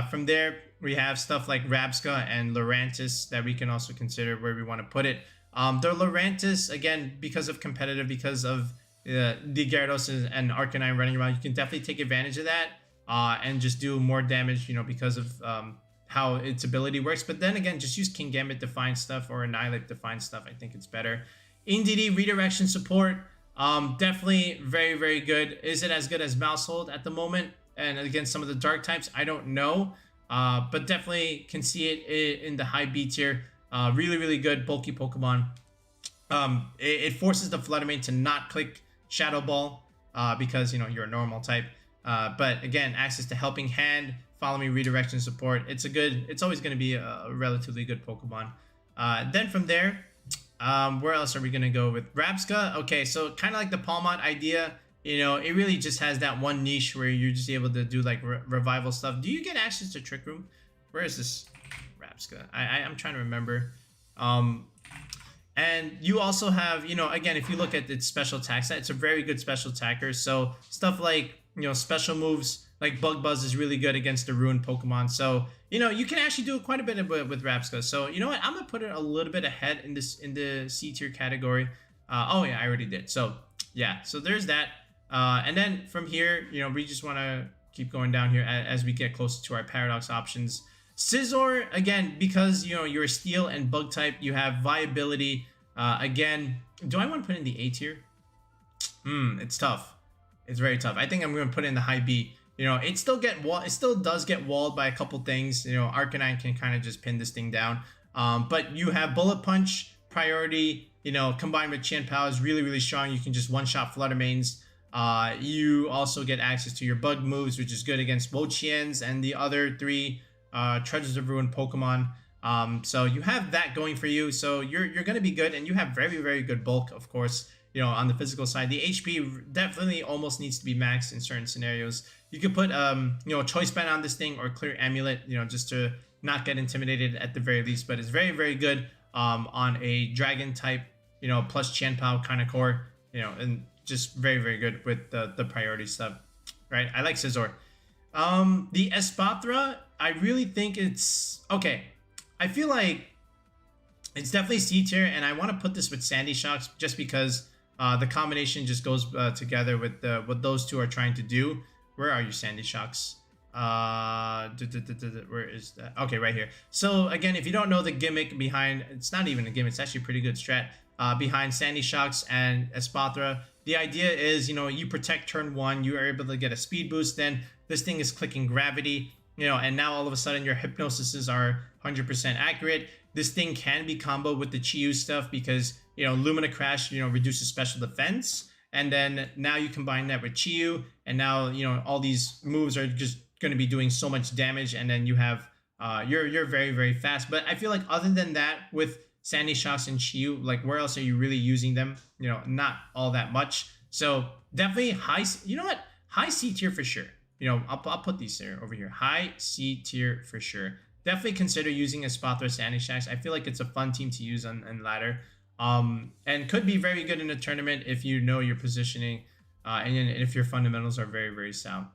from there, we have stuff like Rabsca and Lurantis that we can also consider where we want to put it. The Lurantis, again, because of competitive, because of the Gyarados and Arcanine running around, you can definitely take advantage of that and just do more damage, you know, because of how its ability works. But then again, just use Kingambit to find stuff or Annihilate to find stuff. I think it's better. Indeedee, redirection support, definitely very, very good. Is it as good as Mousehold at the moment? And against some of the dark types, I don't know. But definitely can see it in the high B tier. Really, really good bulky Pokemon. It forces the Flutter Mane to not click Shadow Ball because, you know, you're a normal type. But again, access to Helping Hand, Follow Me, redirection support. It's always going to be a relatively good Pokemon. Then from there, where else are we going to go with Rabsca? Okay, so kind of like the Palmont idea, you know, it really just has that one niche where you're just able to do like revival stuff. Do you get access to Trick Room? Where is this Rabsca? I'm trying to remember. And you also have, you know, again, if you look at its special attack set, it's a very good special attacker. So stuff like, you know, special moves like Bug Buzz is really good against the Ruined Pokemon. So, you know, you can actually do quite a bit with Rabsca. So, you know what? I'm going to put it a little bit ahead in the C tier category. Oh, yeah, I already did. So, yeah. So there's that. And then from here, you know, we just want to keep going down here as we get closer to our Paradox options. Scizor, again, because, you know, you're a Steel and Bug type, you have viability. Again, do I want to put in the A tier? It's tough. It's very tough. I think I'm going to put in the high B. You know, it still does get walled by a couple things. You know, Arcanine can kind of just pin this thing down. But you have Bullet Punch, priority, you know, combined with Chien-Pao is really, really strong. You can just one-shot Flutter Manes. You also get access to your bug moves, which is good against Wo-Chiens and the other three Treasures of Ruin Pokemon. So you have that going for you. So you're going to be good, and you have very, very good bulk, of course, you know, on the physical side. The HP definitely almost needs to be maxed in certain scenarios. You could put, you know, Choice Band on this thing or Clear Amulet, you know, just to not get intimidated at the very least. But it's very, very good on a Dragon type, you know, plus Qianpao kind of core, you know, and just very, very good with the priority stuff, right? I like Scizor. The Espathra, I really think it's okay. I feel like it's definitely C tier, and I want to put this with Sandy Shocks just because the combination just goes together with what those two are trying to do. Where are you, Sandy Shocks? Where is that? Okay, right here. So again, if you don't know the gimmick behind, it's not even a gimmick, it's actually a pretty good strat behind Sandy Shocks and Espathra. The idea is, you know, you protect turn 1, you are able to get a speed boost, then this thing is clicking gravity, you know, and now all of a sudden your hypnosises are 100% accurate. This thing can be comboed with the Chi-Yu stuff because, you know, Lumina Crash, you know, reduces special defense. And then now you combine that with Chi-Yu, and now, you know, all these moves are just going to be doing so much damage, and then you have you're very, very fast. But I feel like other than that, with Sandy Shocks and Chi-Yu, like where else are you really using them? You know, not all that much. So definitely high, you know what, high C tier for sure. You know, I'll put these there over here, high C tier for sure. Definitely consider using Espathra, Sandy Shocks. I feel like it's a fun team to use on ladder, and could be very good in a tournament if you know your positioning, and if your fundamentals are very, very sound.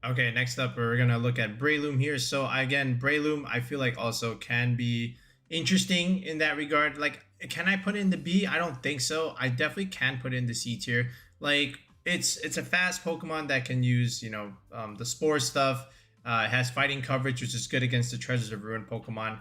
Okay, next up, we're going to look at Breloom here. So again, Breloom, I feel like also can be interesting in that regard. Like, can I put it in the B? I don't think so. I definitely can put it in the C tier. Like, it's a fast Pokemon that can use, you know, the Spore stuff. It has fighting coverage, which is good against the Treasures of Ruin Pokemon.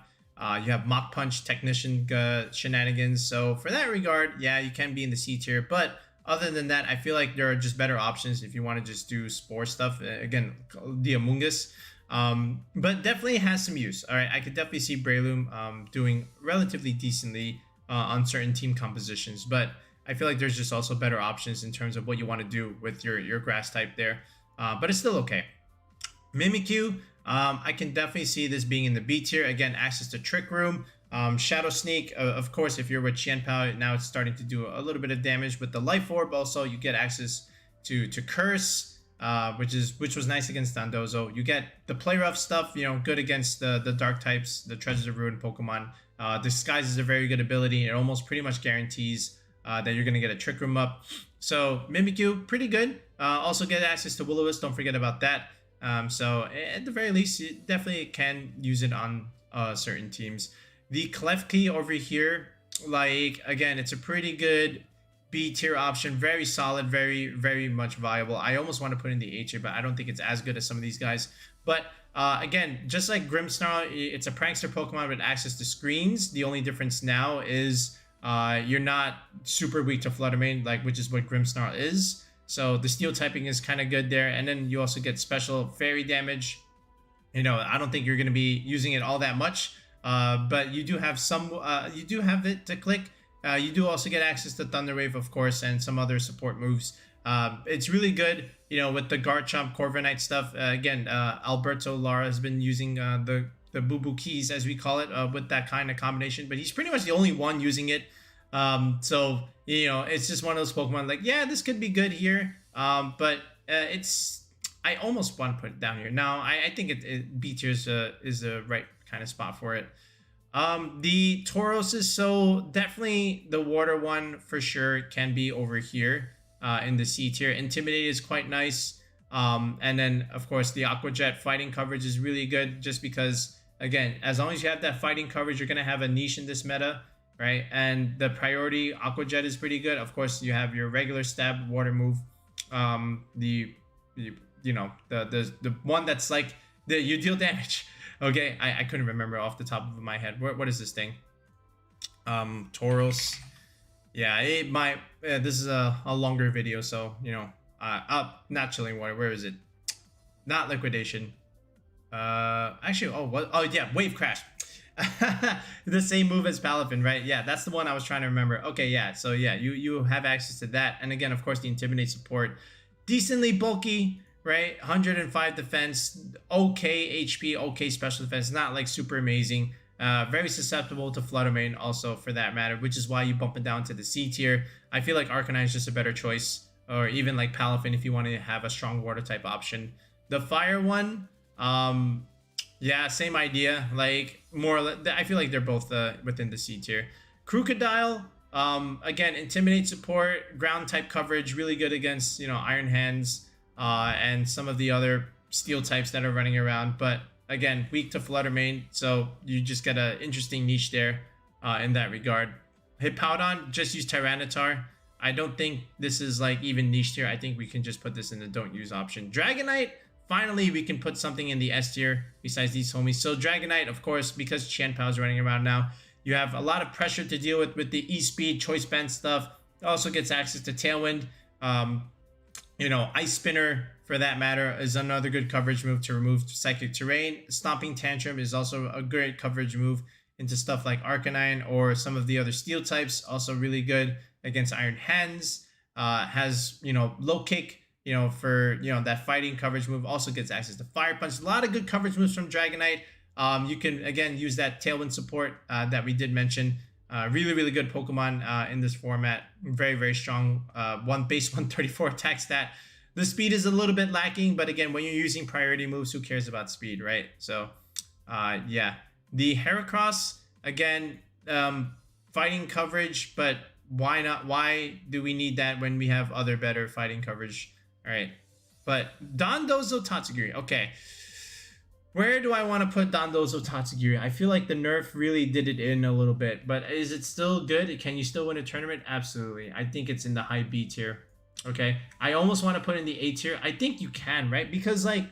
You have Mach Punch Technician shenanigans. So for that regard, yeah, you can be in the C tier. But other than that, I feel like there are just better options if you want to just do Spore stuff. Again, the Amoonguss. But definitely has some use. All right, I could definitely see Breloom doing relatively decently on certain team compositions. But I feel like there's just also better options in terms of what you want to do with your grass type there. But it's still okay. Mimikyu, I can definitely see this being in the B tier. Again, access to Trick Room. Shadow Sneak, of course, if you're with Qianpao, now it's starting to do a little bit of damage with the Life Orb. Also, you get access to Curse, which was nice against Dondozo. You get the Play Rough stuff, you know, good against the Dark types, the Treasures of Ruin Pokemon. Disguise is a very good ability. It almost pretty much guarantees that you're going to get a Trick Room up. So Mimikyu, pretty good. Also get access to Will-O-Wisp, don't forget about that. So at the very least, you definitely can use it on certain teams. The Klefki over here, like, again, it's a pretty good B tier option. Very solid, very, very much viable. I almost want to put in the A tier, but I don't think it's as good as some of these guys. But again, just like Grimmsnarl, it's a prankster Pokemon with access to screens. The only difference now is you're not super weak to Flutter Mane, like, which is what Grimmsnarl is. So the steel typing is kind of good there. And then you also get special fairy damage. You know, I don't think you're going to be using it all that much. But you do have some, you do have it to click. You do also get access to Thunder Wave, of course, and some other support moves. It's really good, you know, with the Garchomp, Corviknight stuff. Again, Alberto Lara has been using the Boo Boo Keys, as we call it, with that kind of combination. But he's pretty much the only one using it. So, you know, it's just one of those Pokemon like, yeah, this could be good here. But it's, I almost want to put it down here. Now, I think B tier is the right kind of spot for it. The Tauros is so definitely the water one for sure can be over here in the C tier. Intimidate is quite nice. And then of course the Aqua Jet fighting coverage is really good just because, again, as long as you have that fighting coverage, you're going to have a niche in this meta, right? And the priority Aqua Jet is pretty good. Of course, you have your regular stab water move. You know, the one that's like you deal damage. Okay, I couldn't remember off the top of my head. What is this thing? Tauros. Yeah, it might. This is a longer video, so you know. Not Chilling Water. Where is it? Not Liquidation. Actually, oh yeah, Wave Crash. The same move as Palafin, right? Yeah, that's the one I was trying to remember. Okay, yeah. So yeah, you have access to that, and again, of course, the Intimidate support, decently bulky. Right, 105 defense, okay HP, okay special defense, not like super amazing. Very susceptible to Flutter Mane also for that matter, which is why you bump it down to the C tier. I feel like Arcanine is just a better choice, or even like Palafin if you want to have a strong water type option. The fire one, yeah, same idea. Like more, I feel like they're both within the C tier. Crocodile, again, intimidate support, ground type coverage, really good against, you know, Iron Hands and some of the other steel types that are running around. But again, weak to Flutter Mane, so you just get an interesting niche there in that regard. Hippowdon, just use Tyranitar. I don't think this is like even niche tier. I think we can just put this in the don't use option. Dragonite, finally we can put something in the S tier besides these homies. So Dragonite, of course, because Chien-Pao is running around now, you have a lot of pressure to deal with the E-Speed, Choice Band stuff. It also gets access to Tailwind. You know, Ice Spinner, for that matter, is another good coverage move to remove Psychic Terrain. Stomping Tantrum is also a great coverage move into stuff like Arcanine or some of the other steel types. Also really good against Iron Hands. Has, you know, Low Kick, you know, for, you know, that fighting coverage move. Also gets access to Fire Punch. A lot of good coverage moves from Dragonite. You can, again, use that Tailwind support that we did mention. Really, really good Pokemon in this format. Very, very strong. Base 134 attack stat. The speed is a little bit lacking, but again, when you're using priority moves, who cares about speed, right? So, yeah. The Heracross, again, fighting coverage, but why not? Why do we need that when we have other better fighting coverage? All right. But Dondozo Tatsugiri. Okay. Where do I want to put Dondozo Tatsugiri? I feel like the nerf really did it in a little bit, but is it still good? Can you still win a tournament? Absolutely. I think it's in the high B tier. Okay. I almost want to put in the A tier. I think you can, right? Because like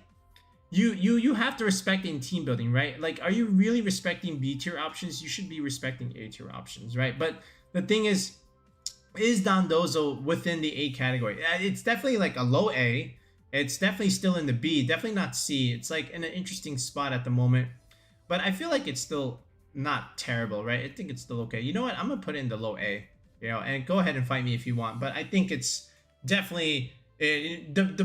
you have to respect in team building, right? Like, are you really respecting B tier options? You should be respecting A tier options, right? But the thing is Dondozo within the A category? It's definitely like a low A. It's definitely still in the B, definitely not C. It's like in an interesting spot at the moment, but I feel like it's still not terrible, right? I think it's still okay. You know what? I'm gonna put in the low A, you know, and go ahead and fight me if you want. But I think it's definitely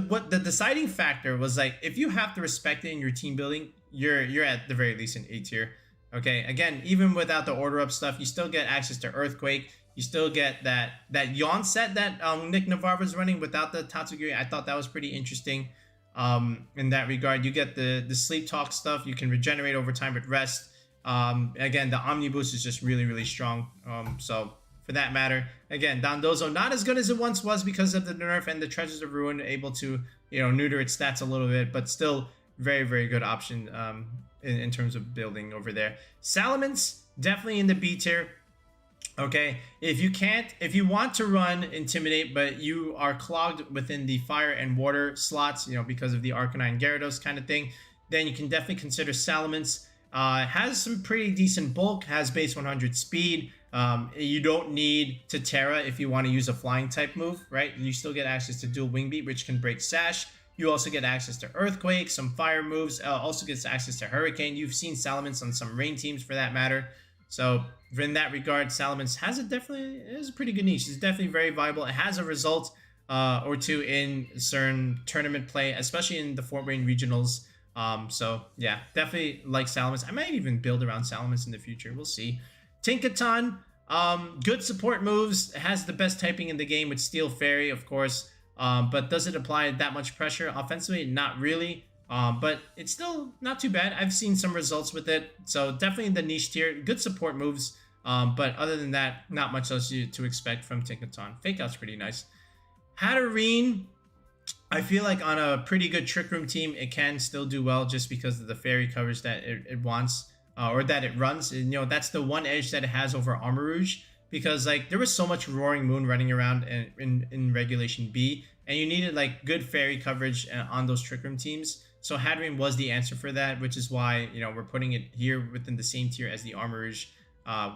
what the deciding factor was, like, if you have to respect it in your team building, you're at the very least in A tier. Okay, again, even without the order up stuff, you still get access to Earthquake. You still get that Yawn set that Nick Navarre was running without the Tatsugiri. I thought that was pretty interesting in that regard. You get the Sleep Talk stuff. You can regenerate over time with rest. Again, the Omni Boost is just really, really strong. So for that matter, again, Dondozo not as good as it once was because of the nerf and the Treasures of Ruin, able to, you know, neuter its stats a little bit, but still very, very good option in terms of building over there. Salamence, definitely in the B tier. Okay, if you want to run Intimidate, but you are clogged within the fire and water slots, you know, because of the Arcanine Gyarados kind of thing, then you can definitely consider Salamence. Has some pretty decent bulk, has base 100 speed. You don't need to Terra if you want to use a flying type move, right? You still get access to Dual Wing Beat, which can break Sash. You also get access to Earthquake, some fire moves, also gets access to Hurricane. You've seen Salamence on some rain teams for that matter. So in that regard, Salamence has is a pretty good niche. It's definitely very viable. It has a result or two in certain tournament play, especially in the Fort Wayne regionals. So yeah, definitely like Salamence. I might even build around Salamence in the future. We'll see. Tinkaton, good support moves. It has the best typing in the game with Steel Fairy, of course. But does it apply that much pressure offensively? Not really. But it's still not too bad. I've seen some results with it. So definitely in the niche tier. Good support moves. But other than that, not much else to expect from Tinkaton. Fake Out's pretty nice. Hatterene, I feel like on a pretty good Trick Room team, it can still do well just because of the fairy coverage that it wants. Or that it runs. And, you know, that's the one edge that it has over Armor Rouge. Because, like, there was so much Roaring Moon running around in Regulation B. And you needed, like, good fairy coverage on those Trick Room teams. So Hatterene was the answer for that, which is why, you know, we're putting it here within the same tier as the Armor Rouge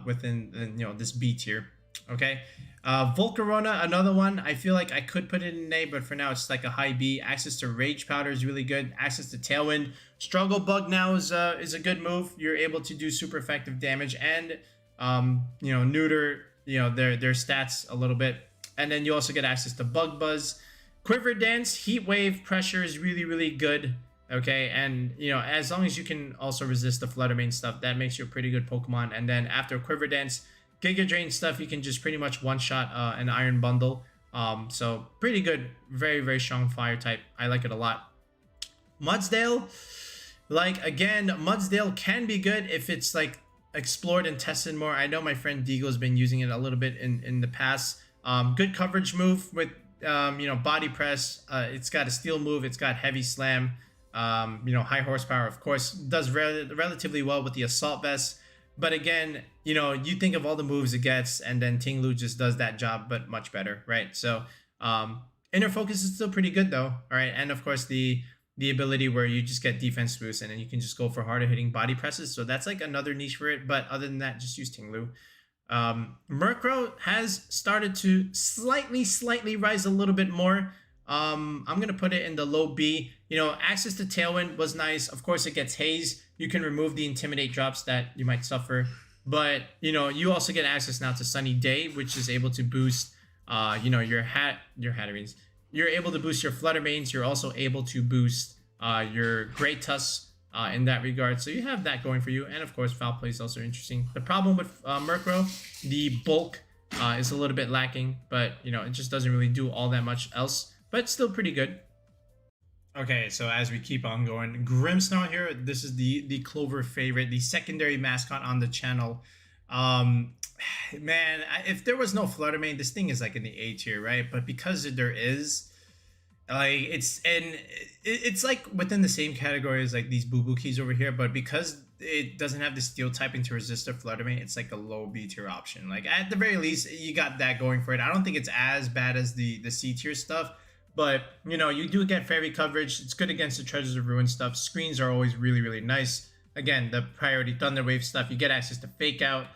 within, you know, this B tier. Okay. Volcarona, another one. I feel like I could put it in A, but for now it's like a high B. Access to Rage Powder is really good. Access to Tailwind. Struggle Bug now is a good move. You're able to do super effective damage and, you know, neuter, you know, their stats a little bit. And then you also get access to Bug Buzz. Quiver Dance, Heat Wave, Pressure is really, really good. Okay, and, you know, as long as you can also resist the Flutter Mane stuff, that makes you a pretty good Pokemon. And then after Quiver Dance, Giga Drain stuff, you can just pretty much one-shot an Iron Bundle. So pretty good, very, very strong fire type. I like it a lot. Mudsdale, like, again, Mudsdale can be good if it's like explored and tested more. I know my friend Deagle's been using it a little bit in the past. Good coverage move with body press. It's got a steel move. It's got heavy slam. High horsepower, of course, does relatively well with the assault vest. But again, you think of all the moves it gets, and then Ting Lu just does that job, but much better, right? So inner focus is still pretty good though. All right, and of course the ability where you just get defense boost and then you can just go for harder hitting body presses. So that's like another niche for it. But other than that, just use Ting Lu. Murkrow has started to slightly rise a little bit more. I'm gonna put it in the low B. Access to Tailwind was nice. Of course, it gets Haze. You can remove the Intimidate drops that you might suffer, but you also get access now to Sunny Day, which is able to boost your Hattereens. You're able to boost your Fluttermanes. You're also able to boost your Great Tusks in that regard. So you have that going for you, and of course, Foul Play is also interesting. The problem with Murkrow, the bulk is a little bit lacking, but it just doesn't really do all that much else. But it's still pretty good. Okay, so as we keep on going, Grimmsnarl here. This is the Clover favorite, the secondary mascot on the channel. Man, if there was no Fluttermane, this thing is like in the A tier, right? But because there is, like, it's like within the same category as like these Boo Boo Keys over here, but because it doesn't have the steel typing to resist a Fluttermane, it's like a low B tier option. Like at the very least, you got that going for it. I don't think it's as bad as the C tier stuff. But, you do get fairy coverage. It's good against the Treasures of Ruin stuff. Screens are always really nice. Again, the priority Thunder Wave stuff, you get access to Fake Out.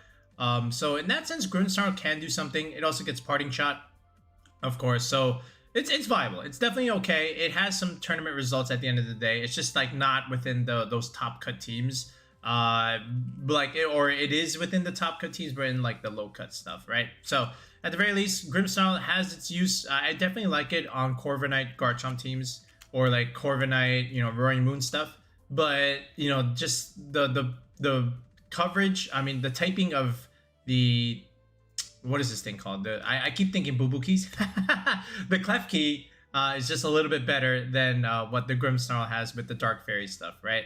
So in that sense, Grimmsnarl can do something. It also gets Parting Shot, of course. So it's viable. It's definitely okay. It has some tournament results at the end of the day. It's just like not within those top cut teams. Or it is within the top cut teams, but in like the low cut stuff, right? So at the very least, Grimmsnarl has its use. I definitely like it on Corviknight Garchomp teams or like Corviknight, Roaring Moon stuff. But just the coverage. I mean, the typing of the what is this thing called? I keep thinking Boo Boo Keys. The Clef Key is just a little bit better than what the Grimmsnarl has with the Dark Fairy stuff, right?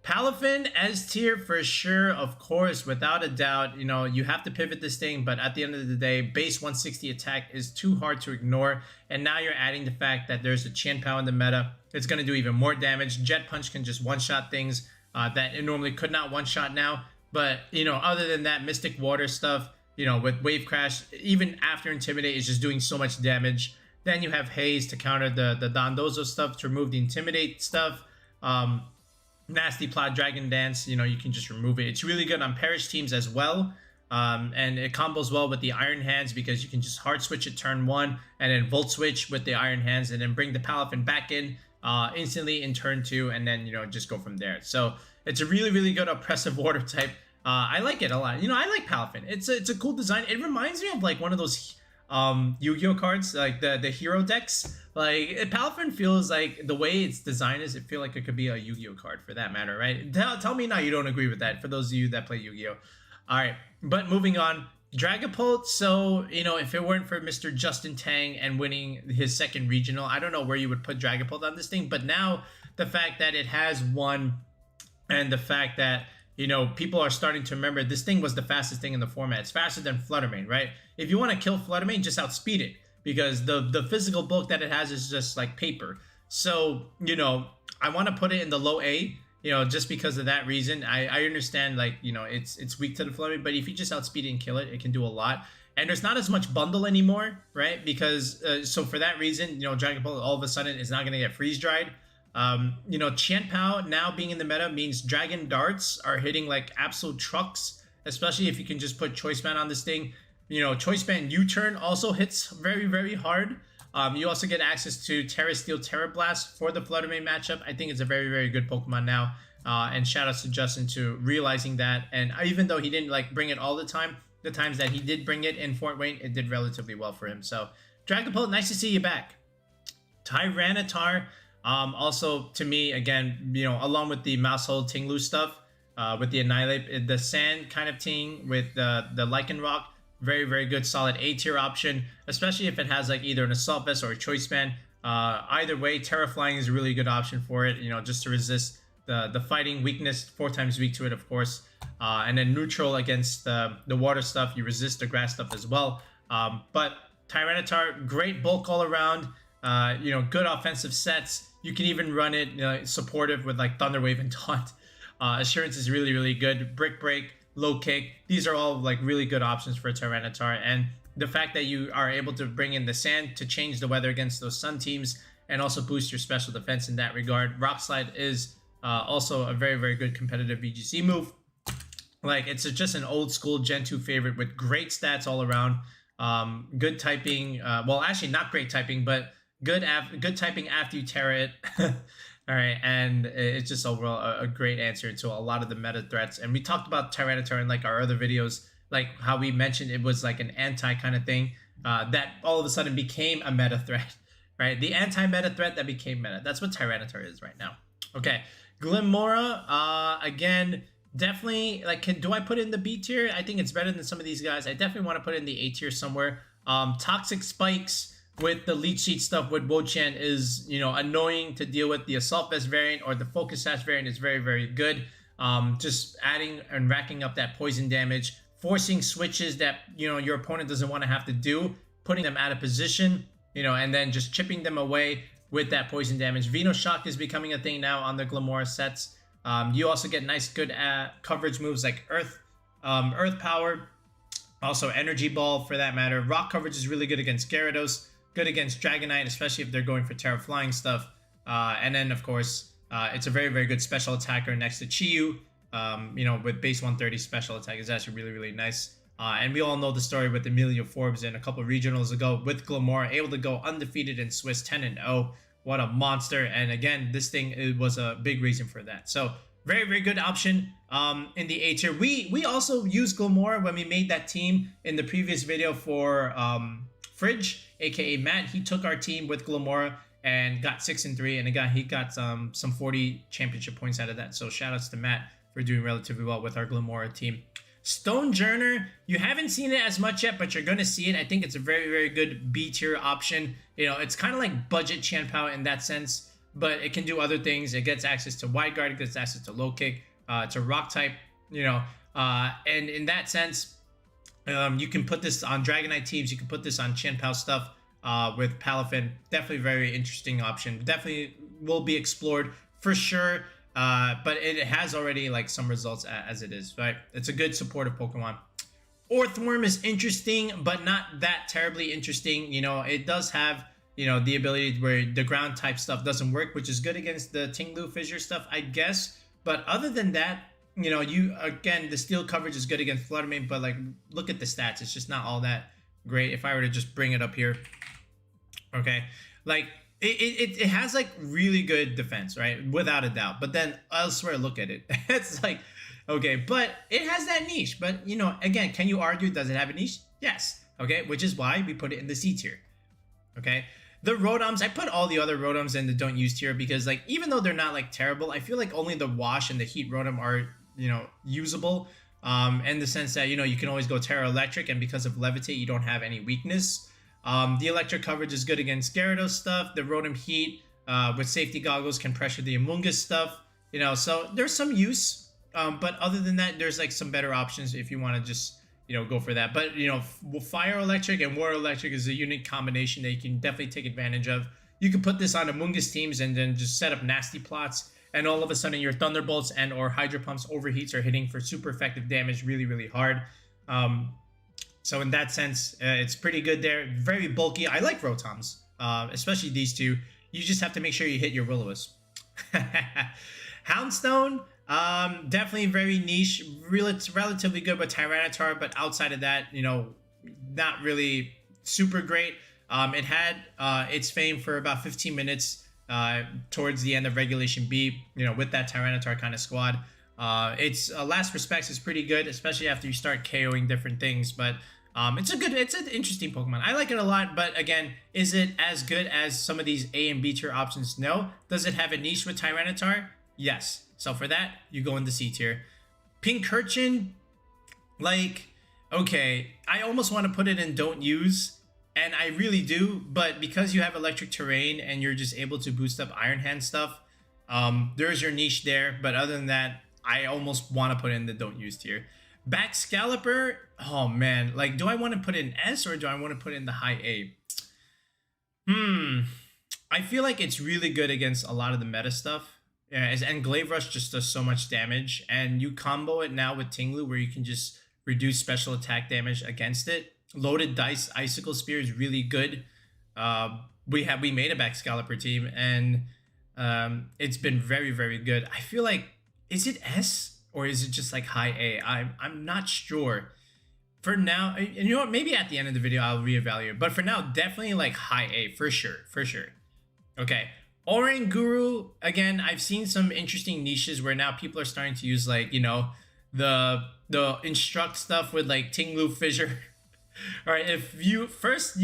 Palafin S tier for sure, of course, without a doubt. You have to pivot this thing, but at the end of the day, base 160 attack is too hard to ignore. And now you're adding the fact that there's a Chien-Pao in the meta. It's going to do even more damage. Jet Punch can just one-shot things that it normally could not one-shot now. But, other than that, Mystic Water stuff, with Wave Crash, even after Intimidate, is just doing so much damage. Then you have Haze to counter the Dondozo stuff, to remove the Intimidate stuff. Nasty Plot, Dragon Dance, you can just remove it. It's really good on Perish teams as well. And it combos well with the Iron Hands because you can just hard switch it turn 1 and then Volt Switch with the Iron Hands and then bring the Palafin back in instantly in turn 2 and then, just go from there. So it's a really good oppressive water type. I like it a lot. I like Palafin. It's a cool design. It reminds me of like one of those Yu-Gi-Oh cards, like the hero decks. Like Palafin feels like the way it's designed it feels like it could be a Yu-Gi-Oh card for that matter, right? Tell me now you don't agree with that, for those of you that play Yu-Gi-Oh. All right, but moving on, Dragapult. So if it weren't for Mr. Justin Tang and winning his second regional, I don't know where you would put Dragapult on this thing. But now the fact that it has won, and the fact that people are starting to remember this thing was the fastest thing in the format. It's faster than Fluttermane, right? If you want to kill Fluttermane, just outspeed it, because the physical bulk that it has is just like paper. So, I want to put it in the low A, just because of that reason. I understand, like, it's weak to the Fluttermane, but if you just outspeed it and kill it, it can do a lot. And there's not as much bundle anymore, right? Because, so for that reason, Dragapult all of a sudden is not going to get freeze dried. Chien-Pao now being in the meta means Dragon Darts are hitting like absolute trucks, especially if you can just put Choice Band on this thing. Choice Band U-Turn also hits very hard. You also get access to Terra Steel, Terra Blast for the Fluttermane matchup. I think it's a very good Pokemon now. And shout outs to Justin to realizing that. And even though he didn't like bring it all the times that he did bring it in Fort Wayne, it did relatively well for him. So Dragapult, nice to see you back. Tyranitar. Also, to me, again, along with the Maushold Ting Lu stuff, with the Annihilate, the Sand kind of Ting with the Lycanroc, very good, solid A tier option, especially if it has like either an Assault Vest or a Choice Band. Either way, Terra Flying is a really good option for it, just to resist the fighting weakness, 4 times weak to it, of course. And then neutral against the water stuff. You resist the grass stuff as well. But Tyranitar, great bulk all around. You know, good offensive sets. You can even run it, you know, supportive with like Thunder Wave and Taunt. Assurance is really, really good. Brick Break, Low Kick. These are all like really good options for Tyranitar. And the fact that you are able to bring in the Sand to change the weather against those Sun teams and also boost your special defense in that regard. Rock Slide is also a very, very good competitive VGC move. Like, it's just an old school Gen 2 favorite with great stats all around. Good typing. Well, actually not great typing, but good typing after you Terra it. All right, and it's just overall a great answer to a lot of the meta threats. And we talked about Tyranitar in like our other videos, like how we mentioned it was like an anti kind of thing that all of a sudden became a meta threat, right? The anti-meta threat that became meta. That's what Tyranitar is right now. Okay, Glimmora, again, definitely, like, do I put it in the B tier? I think it's better than some of these guys. I definitely want to put it in the A tier somewhere. Toxic Spikes with the Leech Seed stuff with Wo-Chan is, you know, annoying to deal with. The Assault Vest variant or the Focus Sash variant is very, very good. Just adding and racking up that poison damage, forcing switches that, you know, your opponent doesn't want to have to do, putting them out of position, you know, and then just chipping them away with that poison damage. Venoshock is becoming a thing now on the Glimmora sets. You also get nice, good coverage moves like Earth Power, also Energy Ball for that matter. Rock coverage is really good against Gyarados, good against Dragonite, especially if they're going for Terra Flying stuff. And then, of course, it's a very, very good special attacker next to Chiyu. You know, with base 130 special attack is actually really, really nice. And we all know the story with Emilio Forbes in a couple of regionals ago with Glimmora, able to go undefeated in Swiss 10-0. What a monster. And again, this thing, it was a big reason for that. So very, very good option in the A tier. We also used Glimmora when we made that team in the previous video for Fridge, aka Matt. He took our team with Glimmora and got 6-3, and again, he got some 40 championship points out of that. So shout outs to Matt for doing relatively well with our Glimmora team. Stonejourner, you haven't seen it as much yet, but you're going to see it. I think it's a very, very good B tier option. You know, it's kind of like budget Chien-Pao in that sense, but it can do other things. It gets access to Wide Guard, it gets access to Low Kick, to Rock type, you know, and in that sense, you can put this on Dragonite teams, you can put this on Chien-Pao stuff with Palafin. Definitely very interesting option. Definitely will be explored for sure. But it has already like some results as it is, right? It's a good supportive Pokemon. Orthworm is interesting, but not that terribly interesting. You know, it does have, you know, the ability where the ground type stuff doesn't work, which is good against the Tinglu Fissure stuff, I guess. But other than that, you know, again, the steel coverage is good against Fluttermane, but like, look at the stats. It's just not all that great. If I were to just bring it up here, okay, like, it has like really good defense, right? Without a doubt. But then elsewhere, look at it. It's like, okay, but it has that niche. But, you know, again, can you argue, does it have a niche? Yes. Okay, which is why we put it in the C tier. Okay, the Rotoms, I put all the other Rotoms in the don't use tier because, like, even though they're not like terrible, I feel like only the Wash and the Heat Rotom are, you know, usable. In the sense that, you know, you can always go Terra Electric, and because of Levitate, you don't have any weakness. The electric coverage is good against Gyarados stuff. The Rotom Heat with safety goggles can pressure the Amoonguss stuff. You know, so there's some use. But other than that, there's like some better options if you want to just, you know, go for that. But, you know, Fire Electric and Water Electric is a unique combination that you can definitely take advantage of. You can put this on Amoonguss teams and then just set up nasty plots. And all of a sudden your Thunderbolts and or Hydro Pumps overheats are hitting for super effective damage really, really hard. So in that sense, it's pretty good there. Very bulky. I like Rotoms, especially these two. You just have to make sure you hit your Will-O-Wisp. Houndstone, definitely very niche. Relatively good with Tyranitar, but outside of that, you know, not really super great. It had its fame for about 15 minutes towards the end of Regulation B, you know, with that Tyranitar kind of squad. Its Last Respects is pretty good, especially after you start KOing different things, but it's an interesting Pokemon. I like it a lot, but again, is it as good as some of these A and B tier options? No. Does it have a niche with Tyranitar? Yes. So for that, you go in the C tier. Pincurchin, like, okay, I almost want to put it in don't use, and I really do, but because you have electric terrain and you're just able to boost up Iron Hand stuff, There's your niche there, but other than that, I almost want to put in the don't use tier. Back Scalper, oh man, like, do I want to put in S or do I want to put in the high A? I feel like it's really good against a lot of the meta stuff. And Glaive Rush just does so much damage, and you combo it now with Tinglu where you can just reduce special attack damage against it. Loaded Dice Icicle Spear is really good. We made a Back Scalper team, and it's been very, very good. I feel like, is it S or is it just like high A? I'm not sure. For now, and you know what? Maybe at the end of the video I'll reevaluate. But for now, definitely like high A for sure, for sure. Okay, Orang Guru, again, I've seen some interesting niches where now people are starting to use, like, you know, the instruct stuff with like Tinglu Fissure. All right, if you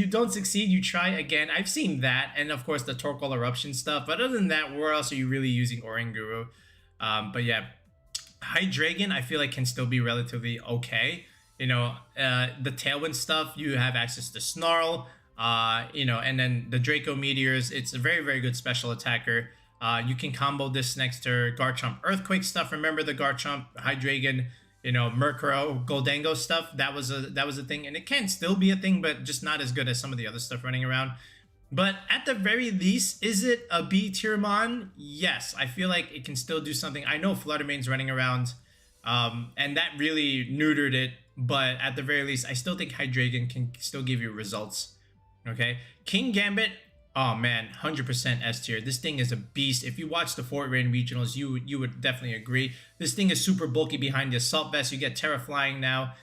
don't succeed, you try again. I've seen that, and of course the Torkoal Eruption stuff. But other than that, where else are you really using Orang Guru? But yeah, Hydreigon I feel like can still be relatively okay. You know, the Tailwind stuff, you have access to Snarl. You know, and then the Draco Meteors, it's a very, very good special attacker. You can combo this next to Garchomp Earthquake stuff. Remember the Garchomp, Hydreigon, you know, Murkrow, Goldango stuff? That was a thing, and it can still be a thing, but just not as good as some of the other stuff running around. But at the very least, is it a B tier mon? Yes, I feel like it can still do something. I know Fluttermane's running around, and that really neutered it, but at the very least, I still think Hydreigon can still give you results. Okay, King Gambit, oh man, 100% S tier. This thing is a beast. If you watch the Fort Wayne regionals, you would definitely agree. This thing is super bulky behind the Assault Vest. You get Terra Flying now,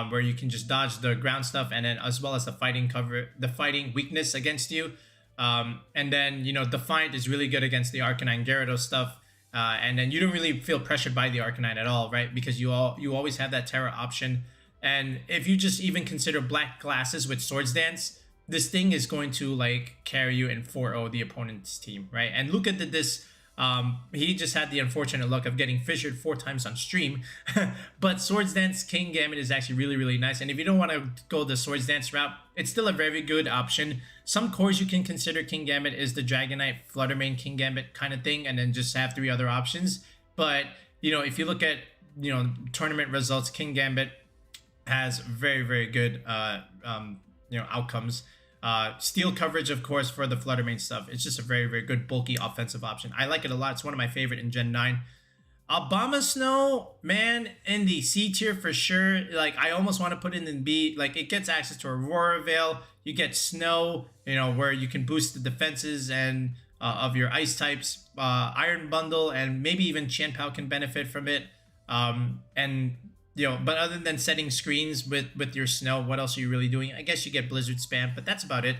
where you can just dodge the ground stuff, and then as well as the fighting cover, the fighting weakness against you. And then, you know, Defiant is really good against the Arcanine Gyarados stuff. And then you don't really feel pressured by the Arcanine at all, right? Because you always have that Terra option. And if you just even consider Black Glasses with Swords Dance, this thing is going to like carry you in 4-0 the opponent's team, right? And Luca did this. He just had the unfortunate luck of getting fissured 4 times on stream. But Swords Dance King Gambit is actually really, really nice. And if you don't want to go the Swords Dance route, it's still a very good option. Some cores you can consider King Gambit is the Dragonite, Fluttermane, King Gambit kind of thing, and then just have 3 other options. But, you know, if you look at, you know, tournament results, King Gambit has very, very good, you know, outcomes. Steel coverage, of course, for the Fluttermane stuff. It's just a very, very good bulky offensive option. I like it a lot. It's one of my favorite in Gen 9. Abomasnow, man, in the C tier for sure. Like, I almost want to put it in B. Like, it gets access to Aurora Veil. You get Snow, you know, where you can boost the defenses and of your ice types. Iron Bundle, and maybe even Chien-Pao can benefit from it. And you know, but other than setting screens with your Snow, what else are you really doing? I guess you get Blizzard spam, but that's about it.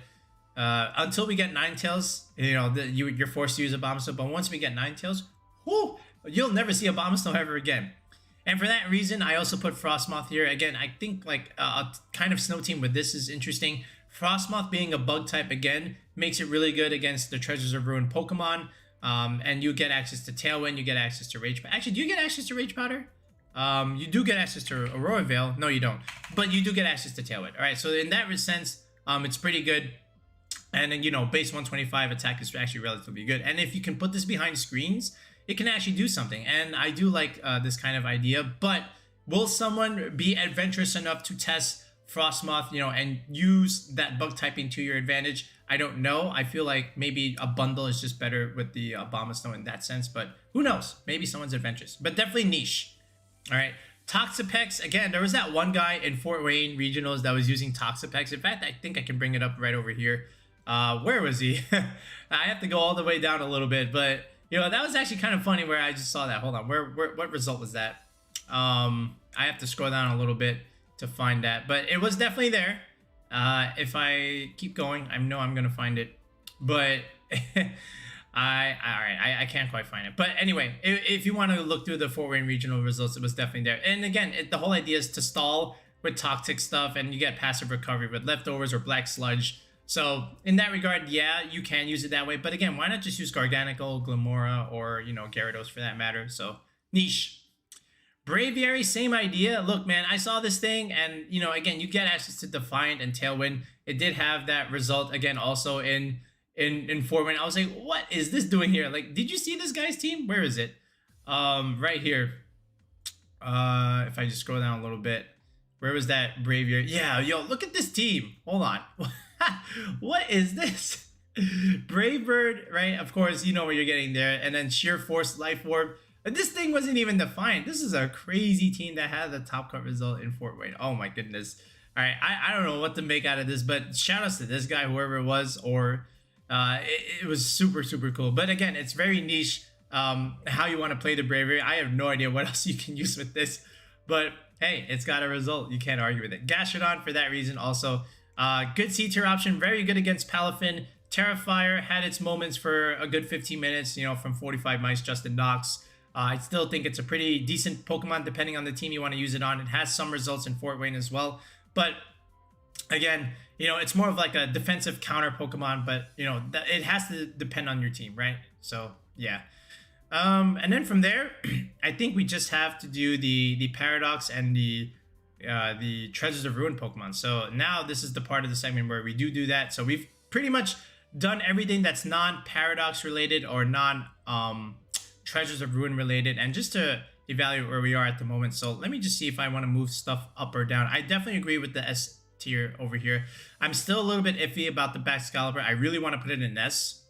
Until we get Ninetales, you know, you're forced to use Abomasnow. But once we get Ninetales, whoo, you'll never see Abomasnow ever again. And for that reason, I also put Frostmoth here. Again, I think like a kind of Snow team with this is interesting. Frostmoth being a bug type again makes it really good against the Treasures of Ruin Pokemon. And you get access to Tailwind, you get access to Rage Powder. Actually, do you get access to Rage Powder? You do get access to Aurora Veil. No, you don't. But you do get access to Tailwind. All right, so in that sense, it's pretty good. And then, you know, base 125 attack is actually relatively good. And if you can put this behind screens, it can actually do something. And I do like this kind of idea. But will someone be adventurous enough to test Frostmoth, you know, and use that bug typing to your advantage? I don't know. I feel like maybe a bundle is just better with the Abomasnow in that sense. But who knows? Maybe someone's adventurous. But definitely niche. All right, Toxapex. Again, there was that one guy in Fort Wayne regionals that was using Toxapex. In fact, I think I can bring it up right over here. Where was he? I have to go all the way down a little bit, but you know, that was actually kind of funny where I just saw that. Hold on, what result was that? I have to scroll down a little bit to find that, but it was definitely there. If I keep going, I know I'm gonna find it, but I can't quite find it. But anyway, if you want to look through the Fort Wayne regional results, it was definitely there. And again, the whole idea is to stall with toxic stuff, and you get passive recovery with leftovers or black sludge. So in that regard, yeah, you can use it that way. But again, why not just use Garganical, Glamora, or, you know, Gyarados for that matter? So niche. Braviary, same idea. Look, man, I saw this thing, and, you know, again, you get access to Defiant and Tailwind. It did have that result, again, also in in Fort Wayne. I was like, what is this doing here? Like, did you see this guy's team? Where is it? Right here. If I just scroll down a little bit, where was that Bravier? Yeah, yo, look at this team. Hold on. What is this? Brave Bird, right? Of course, you know what you're getting there. And then Sheer Force, Life Orb. But this thing wasn't even defined. This is a crazy team that had the top cut result in Fort Wayne. Oh my goodness. All right, I don't know what to make out of this, but shout outs to this guy, whoever it was, or it was super, super cool. But again, it's very niche how you want to play the Bravery. I have no idea what else you can use with this, but hey, it's got a result. You can't argue with it. Gastrodon for that reason also. Good C tier option, very good against Palafin. Terrifier had its moments for a good 15 minutes, you know, from 45 mice, Justin Knox. I still think it's a pretty decent Pokemon depending on the team you want to use it on. It has some results in Fort Wayne as well. But again, you know, it's more of like a defensive counter Pokemon, but you know, it has to depend on your team, right? So yeah. And then from there, I think we just have to do the Paradox and the Treasures of Ruin Pokemon. So now this is the part of the segment where we do that. So we've pretty much done everything that's non-Paradox related or non Treasures of Ruin related, and just to evaluate where we are at the moment. So let me just see if I want to move stuff up or down. I definitely agree with the S tier over here. I'm still a little bit iffy about the Baxcalibur. I really want to put it in S,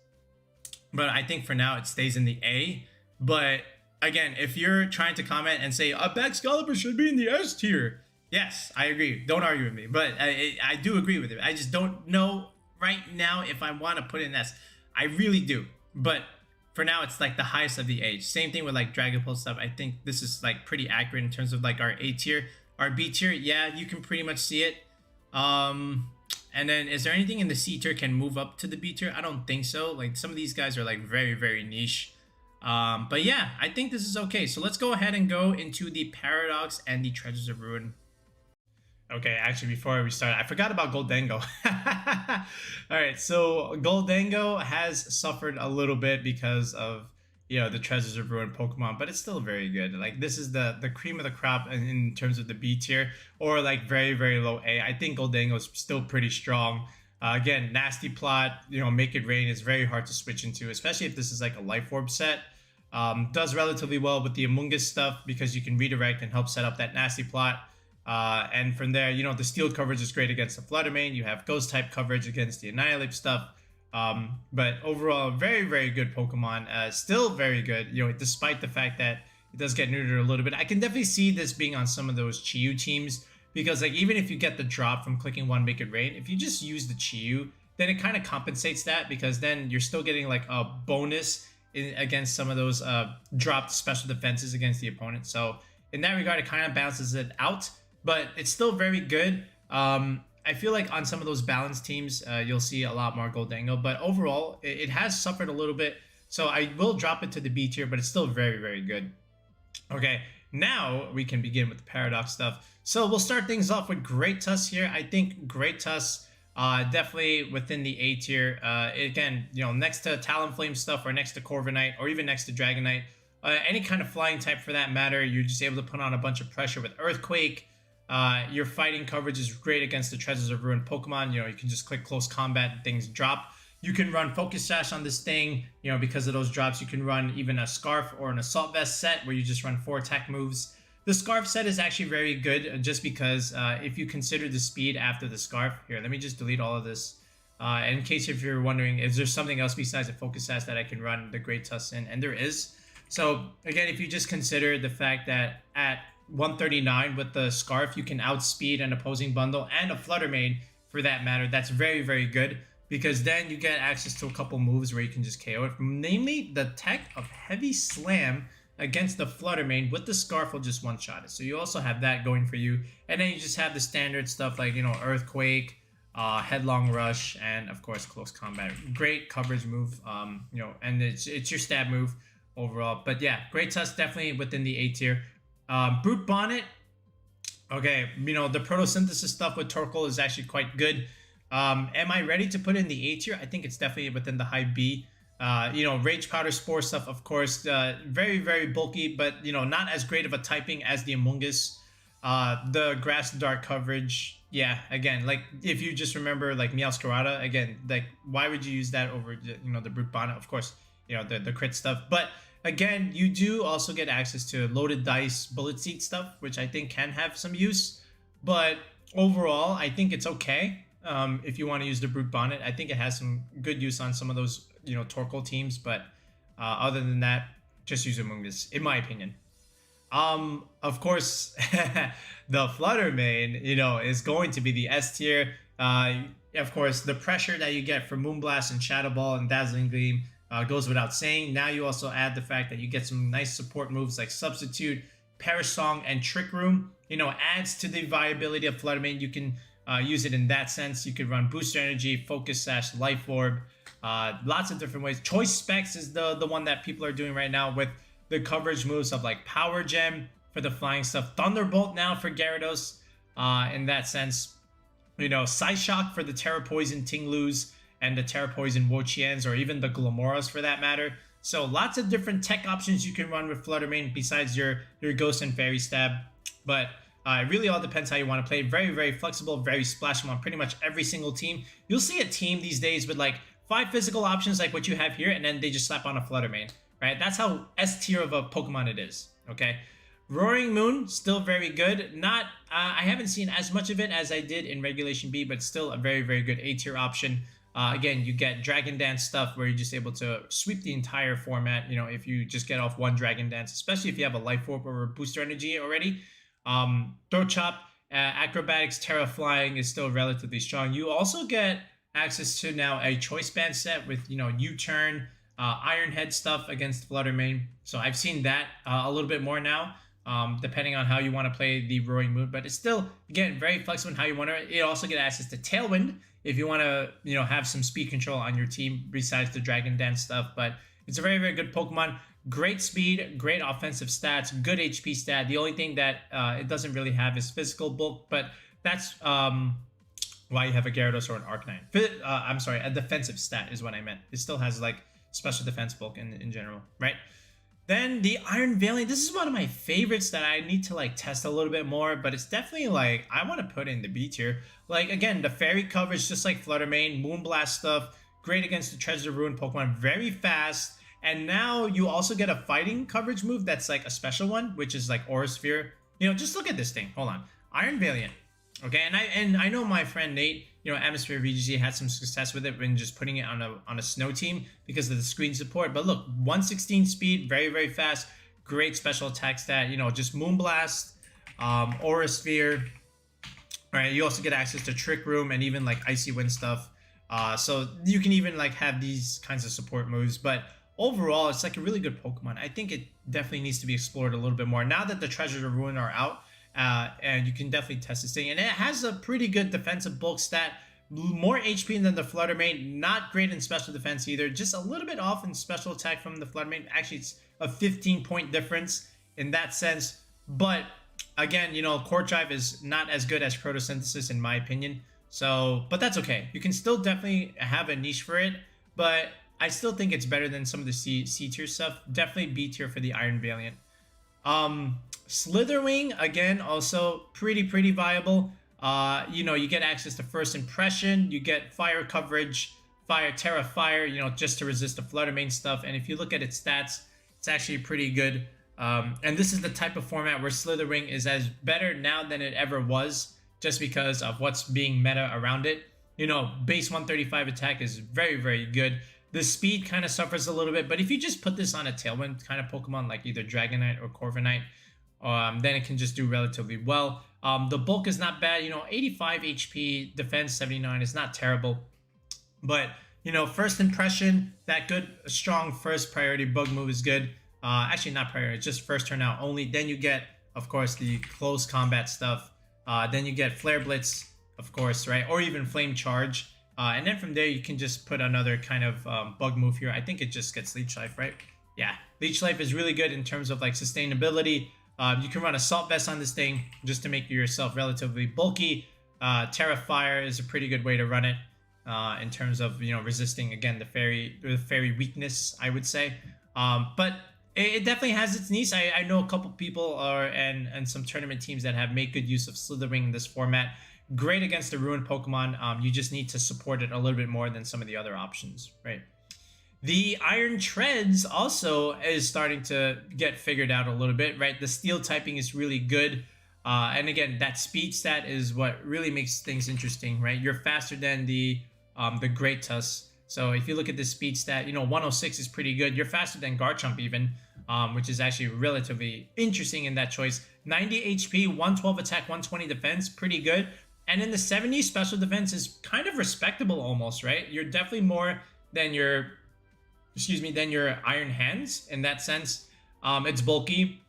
but I think for now it stays in the A. But again, if you're trying to comment and say a Baxcalibur should be in the S tier, yes, I agree. Don't argue with me, but I do agree with it. I just don't know right now if I want to put it in S. I really do, but for now it's like the highest of the age. Same thing with like Dragapult stuff. I think this is like pretty accurate in terms of like our A tier. Our B tier, yeah, you can pretty much see it. And then is there anything in the C tier can move up to the B tier? I don't think so. Like some of these guys are like very, very niche. But yeah, I think this is okay. So let's go ahead and go into the Paradox and the Treasures of Ruin. Okay, actually, before we start, I forgot about Goldango. All right, so Goldango has suffered a little bit because of, you know, the Treasures of Ruin Pokemon, but it's still very good. Like, this is the cream of the crop in terms of the B tier, or like very, very low A. I think Goldango is still pretty strong. Again, Nasty Plot, you know, Make It Rain is very hard to switch into, especially if this is like a Life Orb set. Does relatively well with the Amoonguss stuff because you can redirect and help set up that Nasty Plot. And from there, you know, the steel coverage is great against the Fluttermane. You have ghost type coverage against the Annihilate stuff. But overall, very, very good Pokemon. Still very good, you know, despite the fact that it does get neutered a little bit. I can definitely see this being on some of those Chiyu teams because, like, even if you get the drop from clicking one Make It Rain, if you just use the Chiyu, then it kind of compensates that because then you're still getting like a bonus against some of those dropped special defenses against the opponent. So in that regard, it kind of balances it out. But it's still very good. I feel like on some of those balanced teams, you'll see a lot more Goldango. But overall, it has suffered a little bit. So I will drop it to the B tier, but it's still very, very good. Okay, now we can begin with the Paradox stuff. So we'll start things off with Great Tusk here. I think Great Tusk definitely within the A tier. Again, you know, next to Talonflame stuff or next to Corviknight or even next to Dragonite. Any kind of flying type for that matter, you're just able to put on a bunch of pressure with Earthquake. Your fighting coverage is great against the Treasures of Ruin Pokemon. You know, you can just click close combat and things drop. You can run Focus Sash on this thing, you know, because of those drops. You can run even a Scarf or an Assault Vest set where you just run 4 attack moves. The Scarf set is actually very good just because if you consider the speed after the Scarf. Here, let me just delete all of this. In case if you're wondering, is there something else besides a Focus Sash that I can run the Great Tusk in? And there is. So again, if you just consider the fact that at 139 with the Scarf, you can outspeed an opposing bundle and a Fluttermane for that matter. That's very, very good because then you get access to a couple moves where you can just KO it. Namely, the tech of Heavy Slam against the Fluttermane with the Scarf will just one-shot it. So you also have that going for you. And then you just have the standard stuff like, you know, Earthquake, Headlong Rush, and of course Close Combat. Great coverage move, you know, and it's your stab move overall. But yeah, Great Tusk definitely within the A tier. Brute Bonnet, okay, you know, the photosynthesis stuff with Torkoal is actually quite good. Am I ready to put in the A tier? I think it's definitely within the high B. You know, Rage Powder Spore stuff, of course, very, very bulky, but, you know, not as great of a typing as the Amoonguss. The Grass Dark coverage, Yeah, again, like if you just remember like Meowscarada, again, like why would you use that over the Brute Bonnet? Of course, the crit stuff. But again, you do also get access to loaded dice, bullet seed stuff, which I think can have some use. But overall, I think it's okay. If you want to use the Brute Bonnet, I think it has some good use on some of those Torkoal teams. But other than that, just use Amoonguss, in my opinion. Of course, the Flutter main, is going to be the S tier. Of course, the pressure that you get from Moonblast and Shadow Ball and Dazzling Gleam goes without saying. Now you also add the fact that you get some nice support moves like Substitute, Perish Song, and Trick Room. Adds to the viability of Flutter main. You can use it in that sense. You could run Booster Energy, Focus Sash, Life Orb, lots of different ways. Choice Specs is the one that people are doing right now with the coverage moves of like Power Gem for the flying stuff, Thunderbolt now for Gyarados, in that sense. Psyshock for the Terra Poison Tinglus and the Terra Poison Wo-Chiens, or even the Glamoras for that matter. So lots of different tech options you can run with Flutter main besides your Ghost and Fairy Stab. But it really all depends how you want to play. Very, very flexible, very splashable on pretty much every single team. You'll see a team these days with like 5 physical options like what you have here, and then they just slap on a Flutter main. Right? That's how S tier of a Pokemon it is. Okay. Roaring Moon, still very good. Not, I haven't seen as much of it as I did in Regulation B, but still a very, very good A tier option. Again, you get Dragon Dance stuff where you're just able to sweep the entire format. If you just get off one Dragon Dance, especially if you have a Life Orb or a Booster Energy already. Throat Chop, Acrobatics, Terra Flying is still relatively strong. You also get access to now a Choice Band set with U-Turn, Iron Head stuff against Flutter main. So I've seen that a little bit more now, depending on how you want to play the Roaring Moon. But it's still, again, very flexible in how you want to. You also get access to Tailwind if you want to, have some speed control on your team besides the Dragon Dance stuff. But it's a very, very good Pokemon. Great speed, great offensive stats, good HP stat. The only thing that it doesn't really have is physical bulk, but that's why you have a Gyarados or an Arcanine. I'm sorry, a defensive stat is what I meant. It still has like special defense bulk in general, right? Then the Iron Valiant. This is one of my favorites that I need to like test a little bit more, but it's definitely like I want to put in the B tier. Like again, the fairy coverage, just like Flutter main, Moonblast stuff, great against the Treasure Ruin Pokemon, very fast. And now you also get a fighting coverage move that's like a special one, which is like Aura Sphere. Just look at this thing. Hold on, Iron Valiant. Okay, and I know my friend Nate, Atmosphere VGC had some success with it when just putting it on a snow team because of the screen support. But look, 116 speed, very, very fast, great special attack stat. Just Moonblast, Aura Sphere. All right, you also get access to Trick Room and even like Icy Wind stuff. So you can even like have these kinds of support moves. But overall, it's like a really good Pokemon. I think it definitely needs to be explored a little bit more now that the Treasures of Ruin are out. And you can definitely test this thing, and it has a pretty good defensive bulk stat, more HP than the Flutter main. Not great in special defense either, just a little bit off in special attack from the Flutter main. Actually, it's a 15-point difference in that sense. But again, Core Drive is not as good as Photosynthesis in my opinion. So, but that's okay. You can still definitely have a niche for it, but I still think it's better than some of the C tier stuff. Definitely B tier for the Iron Valiant. Slitherwing, again, also pretty viable. You get access to First Impression, you get fire coverage, Terra Fire, just to resist the Flutter main stuff. And if you look at its stats, it's actually pretty good. And this is the type of format where Slitherwing is as better now than it ever was, just because of what's being meta around it. Base 135 attack is very good. The speed kind of suffers a little bit, but if you just put this on a Tailwind kind of Pokemon like either Dragonite or Corviknight, then it can just do relatively well. The bulk is not bad, 85 HP, defense 79 is not terrible. But, First Impression, that good, strong first priority bug move is good. Actually, not priority, just first turn out only. Then you get, of course, the close combat stuff. Then you get Flare Blitz, of course, right? Or even Flame Charge. And then from there, you can just put another kind of bug move here. I think it just gets Leech Life, right? Yeah, Leech Life is really good in terms of like sustainability. You can run Assault Vest on this thing just to make yourself relatively bulky. Terra Fire is a pretty good way to run it in terms of resisting again the fairy weakness, I would say. But it definitely has its niche. I know a couple people and some tournament teams that have made good use of Slitherwing in this format. great against the ruined Pokemon. You just need to support it a little bit more than some of the other options, right? The Iron Treads also is starting to get figured out a little bit, right? The steel typing is really good. And again, that speed stat is what really makes things interesting, right? You're faster than the Great Tusk. So if you look at the speed stat, 106 is pretty good. You're faster than Garchomp even, which is actually relatively interesting in that choice. 90 HP, 112 attack, 120 defense, pretty good. And in the 70s, special defense is kind of respectable almost, right? You're definitely more than your Iron Hands in that sense. It's bulky.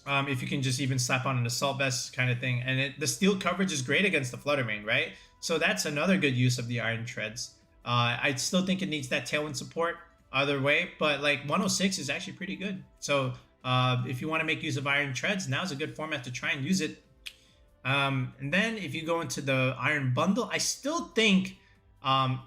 If you can just even slap on an Assault Vest kind of thing. And the steel coverage is great against the Flutter Mane, right? So that's another good use of the Iron Treads. I still think it needs that Tailwind support either way, but like 106 is actually pretty good. So if you want to make use of Iron Treads, now's a good format to try and use it. And then if you go into the Iron Bundle, I still think,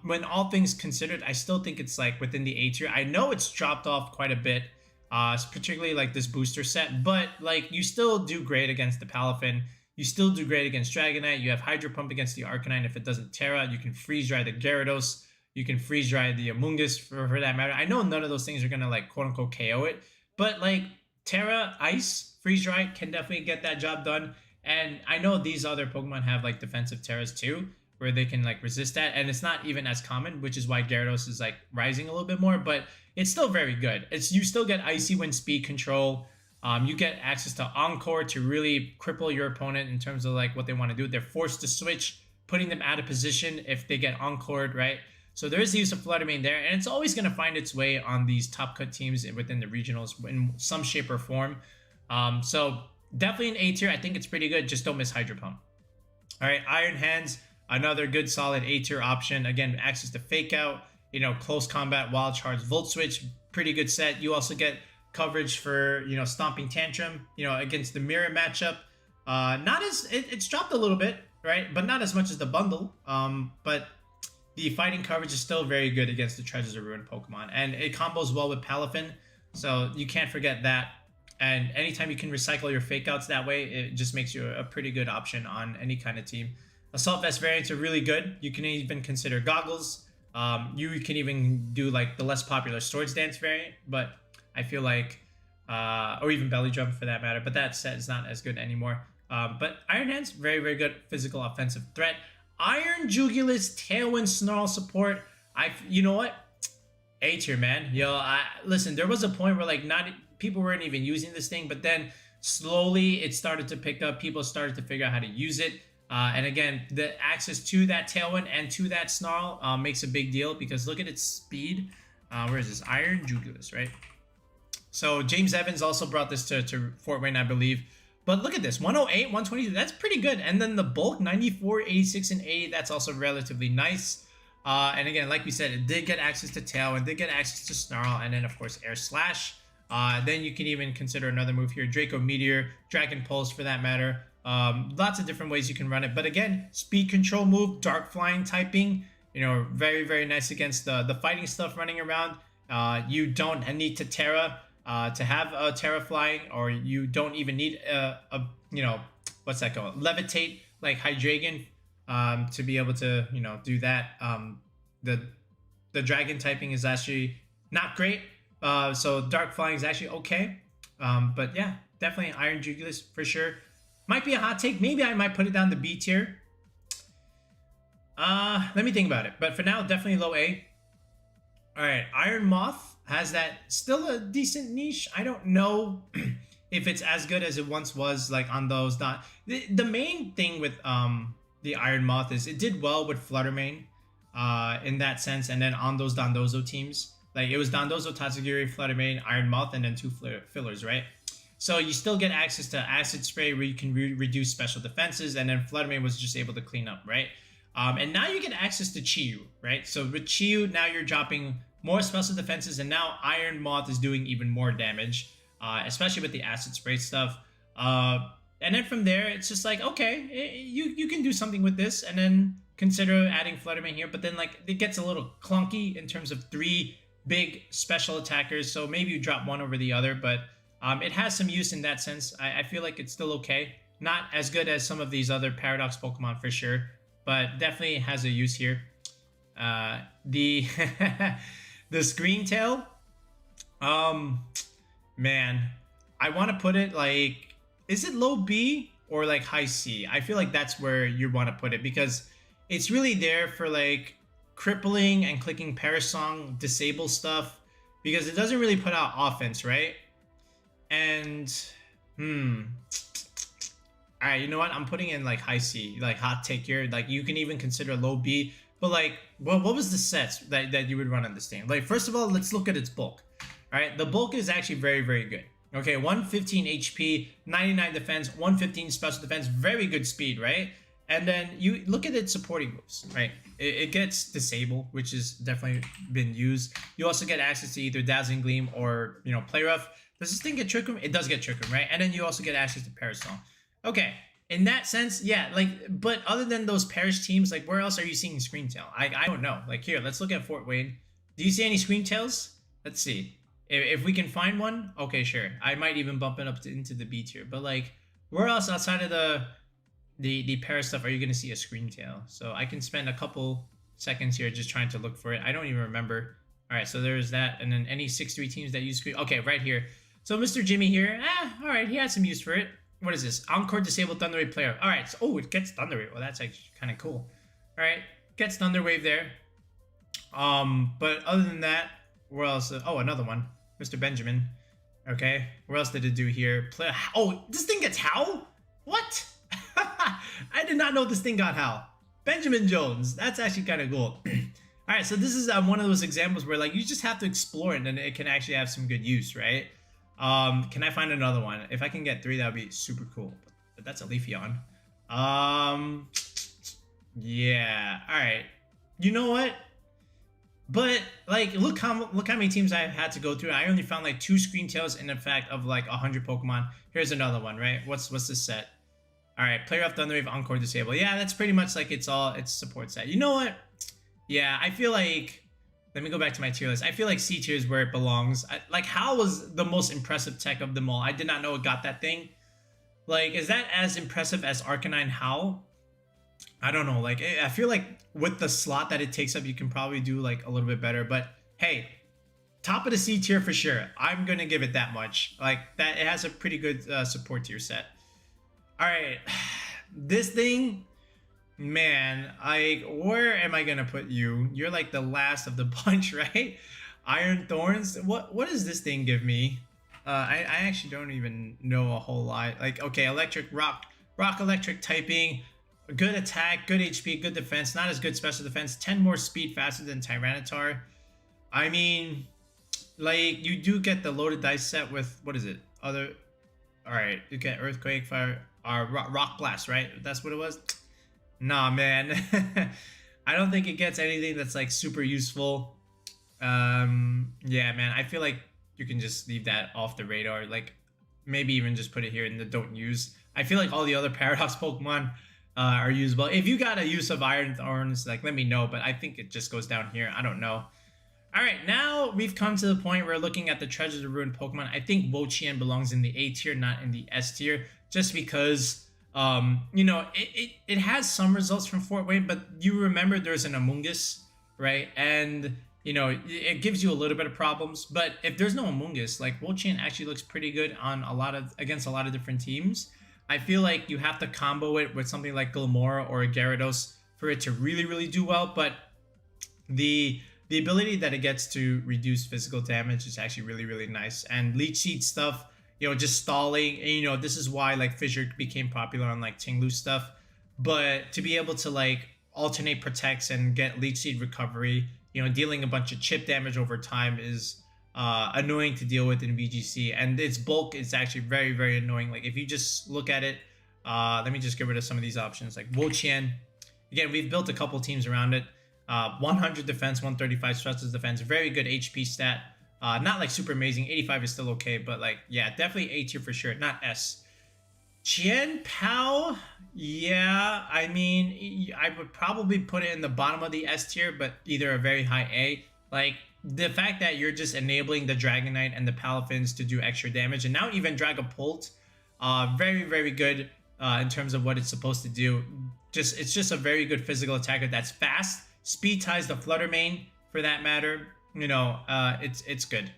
when all things considered, I still think it's like within the A tier. I know it's dropped off quite a bit, particularly like this booster set, but like you still do great against the Palafin. You still do great against Dragonite. You have Hydro Pump against the Arcanine if it doesn't Terra. You can freeze dry the Gyarados. You can freeze dry the Amoonguss for that matter. I know none of those things are gonna like quote unquote KO it, but like Terra, Ice, freeze dry can definitely get that job done. And I know these other Pokemon have like defensive Terras too, where they can like resist that, and it's not even as common, which is why Gyarados is like rising a little bit more, but it's still very good. You still get Icy Wind speed control. You get access to Encore to really cripple your opponent in terms of like what they want to do. They're forced to switch, putting them out of position if they get Encored, right? So there is the use of Flutter Mane there, and it's always going to find its way on these top cut teams within the regionals in some shape or form. So definitely an A tier. I think it's pretty good. Just don't miss Hydro Pump. All right, Iron Hands, another good solid A tier option. Again, access to Fake Out, close combat, Wild Charge, Volt Switch, pretty good set. You also get coverage for Stomping Tantrum, against the mirror matchup. It's dropped a little bit, right? But not as much as the bundle. But the fighting coverage is still very good against the Treasures of Ruin Pokemon, and it combos well with Palafin, so you can't forget that. And anytime you can recycle your Fake Outs that way, it just makes you a pretty good option on any kind of team. Assault Vest variants are really good. You can even consider Goggles. You can even do like the less popular Swords Dance variant, but I feel like, or even Belly Drum for that matter, but that set is not as good anymore. But Iron Hands, very, very good physical offensive threat. Iron Jugulis, Tailwind Snarl support. You know what? A tier, man. Listen, there was a point where like people weren't even using this thing, but then slowly it started to pick up. People started to figure out how to use it. And again, the access to that Tailwind and to that Snarl makes a big deal, because look at its speed. Where is this? Iron Jugulis, right? So James Evans also brought this to Fort Wayne, I believe. But look at this, 108, 120, that's pretty good. And then the bulk, 94, 86, and 80, that's also relatively nice. And again, like we said, it did get access to Tail, and did get access to Snarl, and then of course Air Slash. Then you can even consider another move here, Draco Meteor, Dragon Pulse for that matter. Lots of different ways you can run it. But again, speed control move, Dark Flying typing, very, very nice against the fighting stuff running around. You don't need to Terra to have a Terra Flying, or you don't even need what's that called? Levitate, like Hydreigon, to be able to, do that. The Dragon typing is actually not great. So Dark Flying is actually okay. But yeah, definitely Iron Jugulis for sure. Might be a hot take. Maybe I might put it down the B tier. Let me think about it. But for now, definitely low A. All right, Iron Moth has that still a decent niche. I don't know if it's as good as it once was, like on those. The main thing with the Iron Moth is it did well with Flutter Mane in that sense, and then on those Dondozo teams. Like it was Dondozo, Tatsugiri, Flutter Mane, Iron Moth, and then 2 fillers, right? So you still get access to Acid Spray where you can reduce special defenses, and then Flutter Mane was just able to clean up, right? And now you get access to Chiyu, right? So with Chiyu, now you're dropping more special defenses, and now Iron Moth is doing even more damage, especially with the Acid Spray stuff. And then from there, it's just like, okay, you can do something with this, and then consider adding Flutter Mane here. But then like it gets a little clunky in terms of 3 big special attackers, so maybe you drop one over the other, but it has some use in that sense. I feel like it's still okay. Not as good as some of these other Paradox Pokemon for sure, but definitely has a use here. The the Screen Tail, man, I want to put it like, is it low B or like high C? I feel like that's where you want to put it because it's really there for like crippling and clicking Parasong disable stuff because it doesn't really put out offense, right? And all right, you know what? I'm putting in like high C, like hot take here. Like you can even consider low B, but like, what was the sets that you would run on this thing? Like, first of all, let's look at its bulk. All right, the bulk is actually very, very good. Okay, 115 HP, 99 defense, 115 special defense, very good speed, right? And then you look at its supporting moves, right? It gets disable, which has definitely been used. You also get access to either Dazzling Gleam or, you know, Play Rough. Does this thing get Trick Room? It does get Trick Room, right? And then you also get access to Parasol. Okay, in that sense, yeah, like, but other than those Parish teams, like, where else are you seeing Screen Tail? I don't know. Like, here, let's look at Fort Wayne. Do you see any Screen Tails? Let's see. If we can find one, okay, sure. I might even bump it up into the B tier. But, like, where else outside of the Paris stuff are you going to see a Screen Tail? So I can spend a couple seconds here just trying to look for it. I don't even remember. All right, so there's that. And then any 6-3 teams that use Screen... Okay, right here. So Mr. Jimmy here, all right, he had some use for it. What is this? Encore disabled Thunder Wave player. All right, so, oh, it gets Thunder Wave. Well, that's actually kind of cool. All right, gets Thunder Wave there. But other than that, where else? Oh, another one. Mr. Benjamin. Okay, what else did it do here? Oh, this thing gets Howl? What? I did not know this thing got Howl. Benjamin Jones. That's actually kind of cool. All right, so this is one of those examples where like you just have to explore it and it can actually have some good use, right? Can I find another one? If I can get 3, that would be super cool. But that's a Leafeon. Yeah. All right. You know what? But like, look how many teams I've had to go through. I only found like 2 Screen Tails in effect of like 100 Pokemon. Here's another one, right? What's this set? All right, Player of Thunderwave, Encore Disable. Yeah, that's pretty much like it's support set. You know what? Yeah, I feel like. Let me go back to my tier list. I feel like C tier is where it belongs. Like, Howl was the most impressive tech of them all. I did not know it got that thing. Like, is that as impressive as Arcanine Howl? I don't know. Like, I feel like with the slot that it takes up, you can probably do, like, a little bit better. But, hey, top of the C tier for sure. I'm going to give it that much. Like, that it has a pretty good support tier set. All right. This thing... Man, where am I gonna put you? You're like the last of the bunch, right? Iron Thorns. What does this thing give me? I actually don't even know a whole lot. Like, okay, electric rock electric typing, good attack, good HP, good defense, not as good special defense, 10 more speed faster than Tyranitar. I mean, like, you do get the loaded dice set with, what is it? All right, you get Earthquake, Fire, Rock Blast, right? That's what it was? Nah, man. I don't think it gets anything that's like super useful. Yeah, man. I feel like you can just leave that off the radar. Like, maybe even just put it here in the don't use. I feel like all the other Paradox Pokemon are usable. If you got a use of Iron Thorns, like, let me know. But I think it just goes down here. I don't know. All right, now we've come to the point where we're looking at the Treasures of Ruined Pokemon. I think Wo-Chien belongs in the A tier, not in the S tier, just because... you know, it has some results from Fort Wayne, but you remember there's an Amoonguss, right? And, you know, it gives you a little bit of problems. But if there's no Amoonguss, like, Wo-Chien actually looks pretty good on against a lot of different teams. I feel like you have to combo it with something like Glamora or a Gyarados for it to really, really do well. But the ability that it gets to reduce physical damage is actually really, really nice. And Leech Seed stuff, you know, just stalling, and, you know, this is why like Fissure became popular on like Tinglu stuff. But to be able to like alternate protects and get Leech Seed recovery, you know, dealing a bunch of chip damage over time is annoying to deal with in VGC. And its bulk is actually very, very annoying. Like, if you just look at it, let me just get rid of some of these options. Like Wo-Chien, again, we've built a couple teams around it. 100 defense, 135 special defense, very good HP stat. Not like super amazing. 85 is still okay, but like, yeah, definitely A tier for sure, not S. Chien Pao, yeah, I mean, I would probably put it in the bottom of the S tier, but either a very high A. Like, the fact that you're just enabling the Dragonite and the Palafins to do extra damage, and now even Dragapult, very, very good. in terms of what it's supposed to do. It's just a very good physical attacker that's fast. Speed ties the Flutter Mane for that matter. You know, it's good.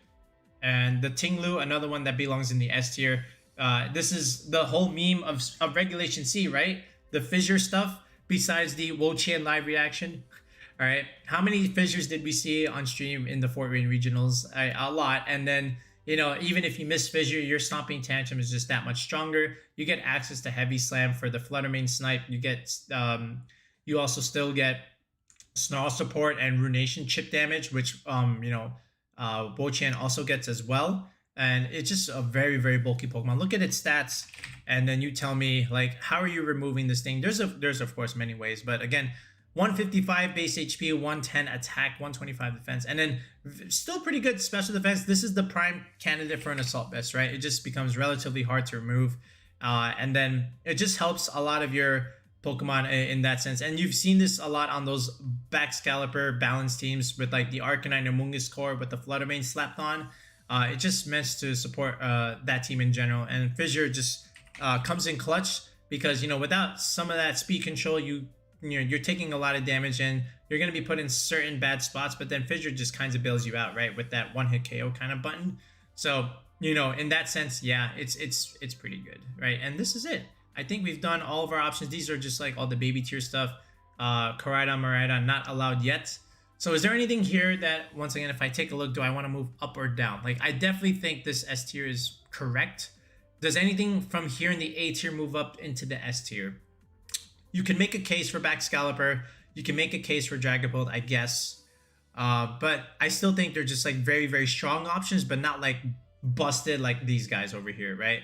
And the Tinglu, another one that belongs in the S tier. This is the whole meme of Regulation C, right? The fissure stuff besides the Wo-Chien live reaction. All right, how many fissures did we see on stream in the Fort Wayne regionals? A lot. And then, you know, even if you miss fissure, your stomping tantrum is just that much stronger. You get access to heavy slam for the Flutter Mane snipe. You get, you also still get snarl support and runation chip damage, which you know, Wo-Chien also gets as well. And it's just a very, very bulky Pokemon. Look at its stats, and then you tell me, like, how are you removing this thing? There's of course many ways, but again, 155 base HP, 110 attack, 125 defense, and then still pretty good special defense. This is the prime candidate for an assault vest, right? It just becomes relatively hard to remove, and then it just helps a lot of your Pokemon in that sense. And you've seen this a lot on those back scalper balance teams with like the Arcanine and Mungus core with the Flutter Mane slapped on. It just meant to support that team in general, and Fissure just comes in clutch because, you know, without some of that speed control, you're taking a lot of damage and you're going to be put in certain bad spots, but then Fissure just kind of bails you out, right, with that one-hit KO kind of button. So, you know, in that sense, yeah, it's pretty good, right? And this is it. I think we've done all of our options. These are just like all the baby tier stuff. Koraidon, Miraidon, not allowed yet. So is there anything here that, once again, if I take a look, do I want to move up or down? Like, I definitely think this S tier is correct. Does anything from here in the A tier move up into the S tier? You can make a case for Baxcalibur. You can make a case for Dragapult, I guess. But I still think they're just like very, very strong options, but not like busted like these guys over here, right?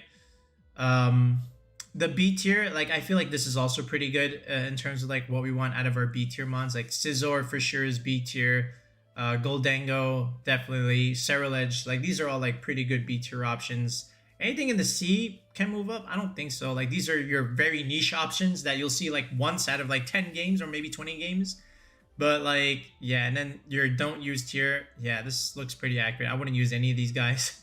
The B tier, like, I feel like this is also pretty good in terms of like what we want out of our B tier mons. Like Scizor for sure is B tier. Goldango, definitely. Ceruledge, like these are all like pretty good B tier options. Anything in the C can move up? I don't think so. Like, these are your very niche options that you'll see like once out of like 10 games or maybe 20 games. But like, yeah, and then your don't use tier. Yeah, this looks pretty accurate. I wouldn't use any of these guys.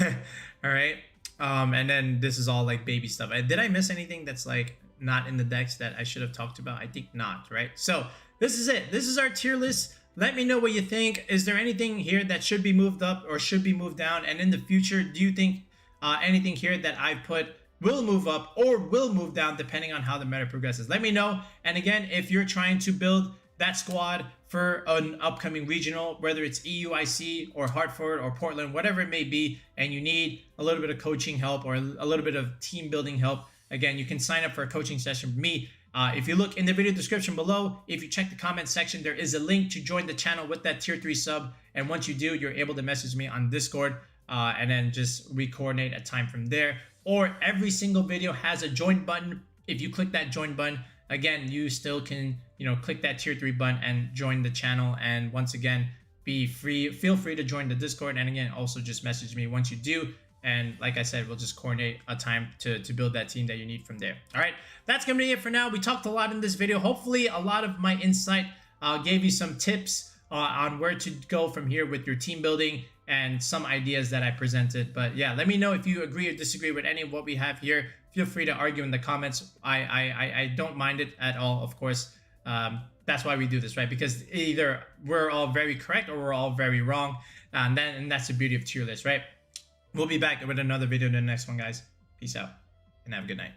All right. And then this is all like baby stuff. Did I miss anything that's like not in the decks that I should have talked about? I think not, right? So this is it. This is our tier list. Let me know what you think. Is there anything here that should be moved up or should be moved down? And in the future, do you think anything here that I've put will move up or will move down depending on how the meta progresses? Let me know. And again, if you're trying to build that squad for an upcoming regional, whether it's EUIC or Hartford or Portland, whatever it may be, and you need a little bit of coaching help or a little bit of team building help, again, you can sign up for a coaching session with me. If you look in the video description below, if you check the comment section, there is a link to join the channel with that tier 3 sub. And once you do, you're able to message me on Discord and then just coordinate a time from there. Or every single video has a join button. If you click that join button, again, you still can, you know, click that tier 3 button and join the channel. And once again, feel free to join the Discord. And again, also just message me once you do. And like I said, we'll just coordinate a time to build that team that you need from there. All right, that's gonna be it for now. We talked a lot in this video. Hopefully a lot of my insight gave you some tips on where to go from here with your team building and some ideas that I presented. But yeah, let me know if you agree or disagree with any of what we have here. Feel free to argue in the comments. I don't mind it at all, of course. That's why we do this, right? Because either we're all very correct or we're all very wrong. And that's the beauty of tier list, right? We'll be back with another video in the next one, guys. Peace out and have a good night.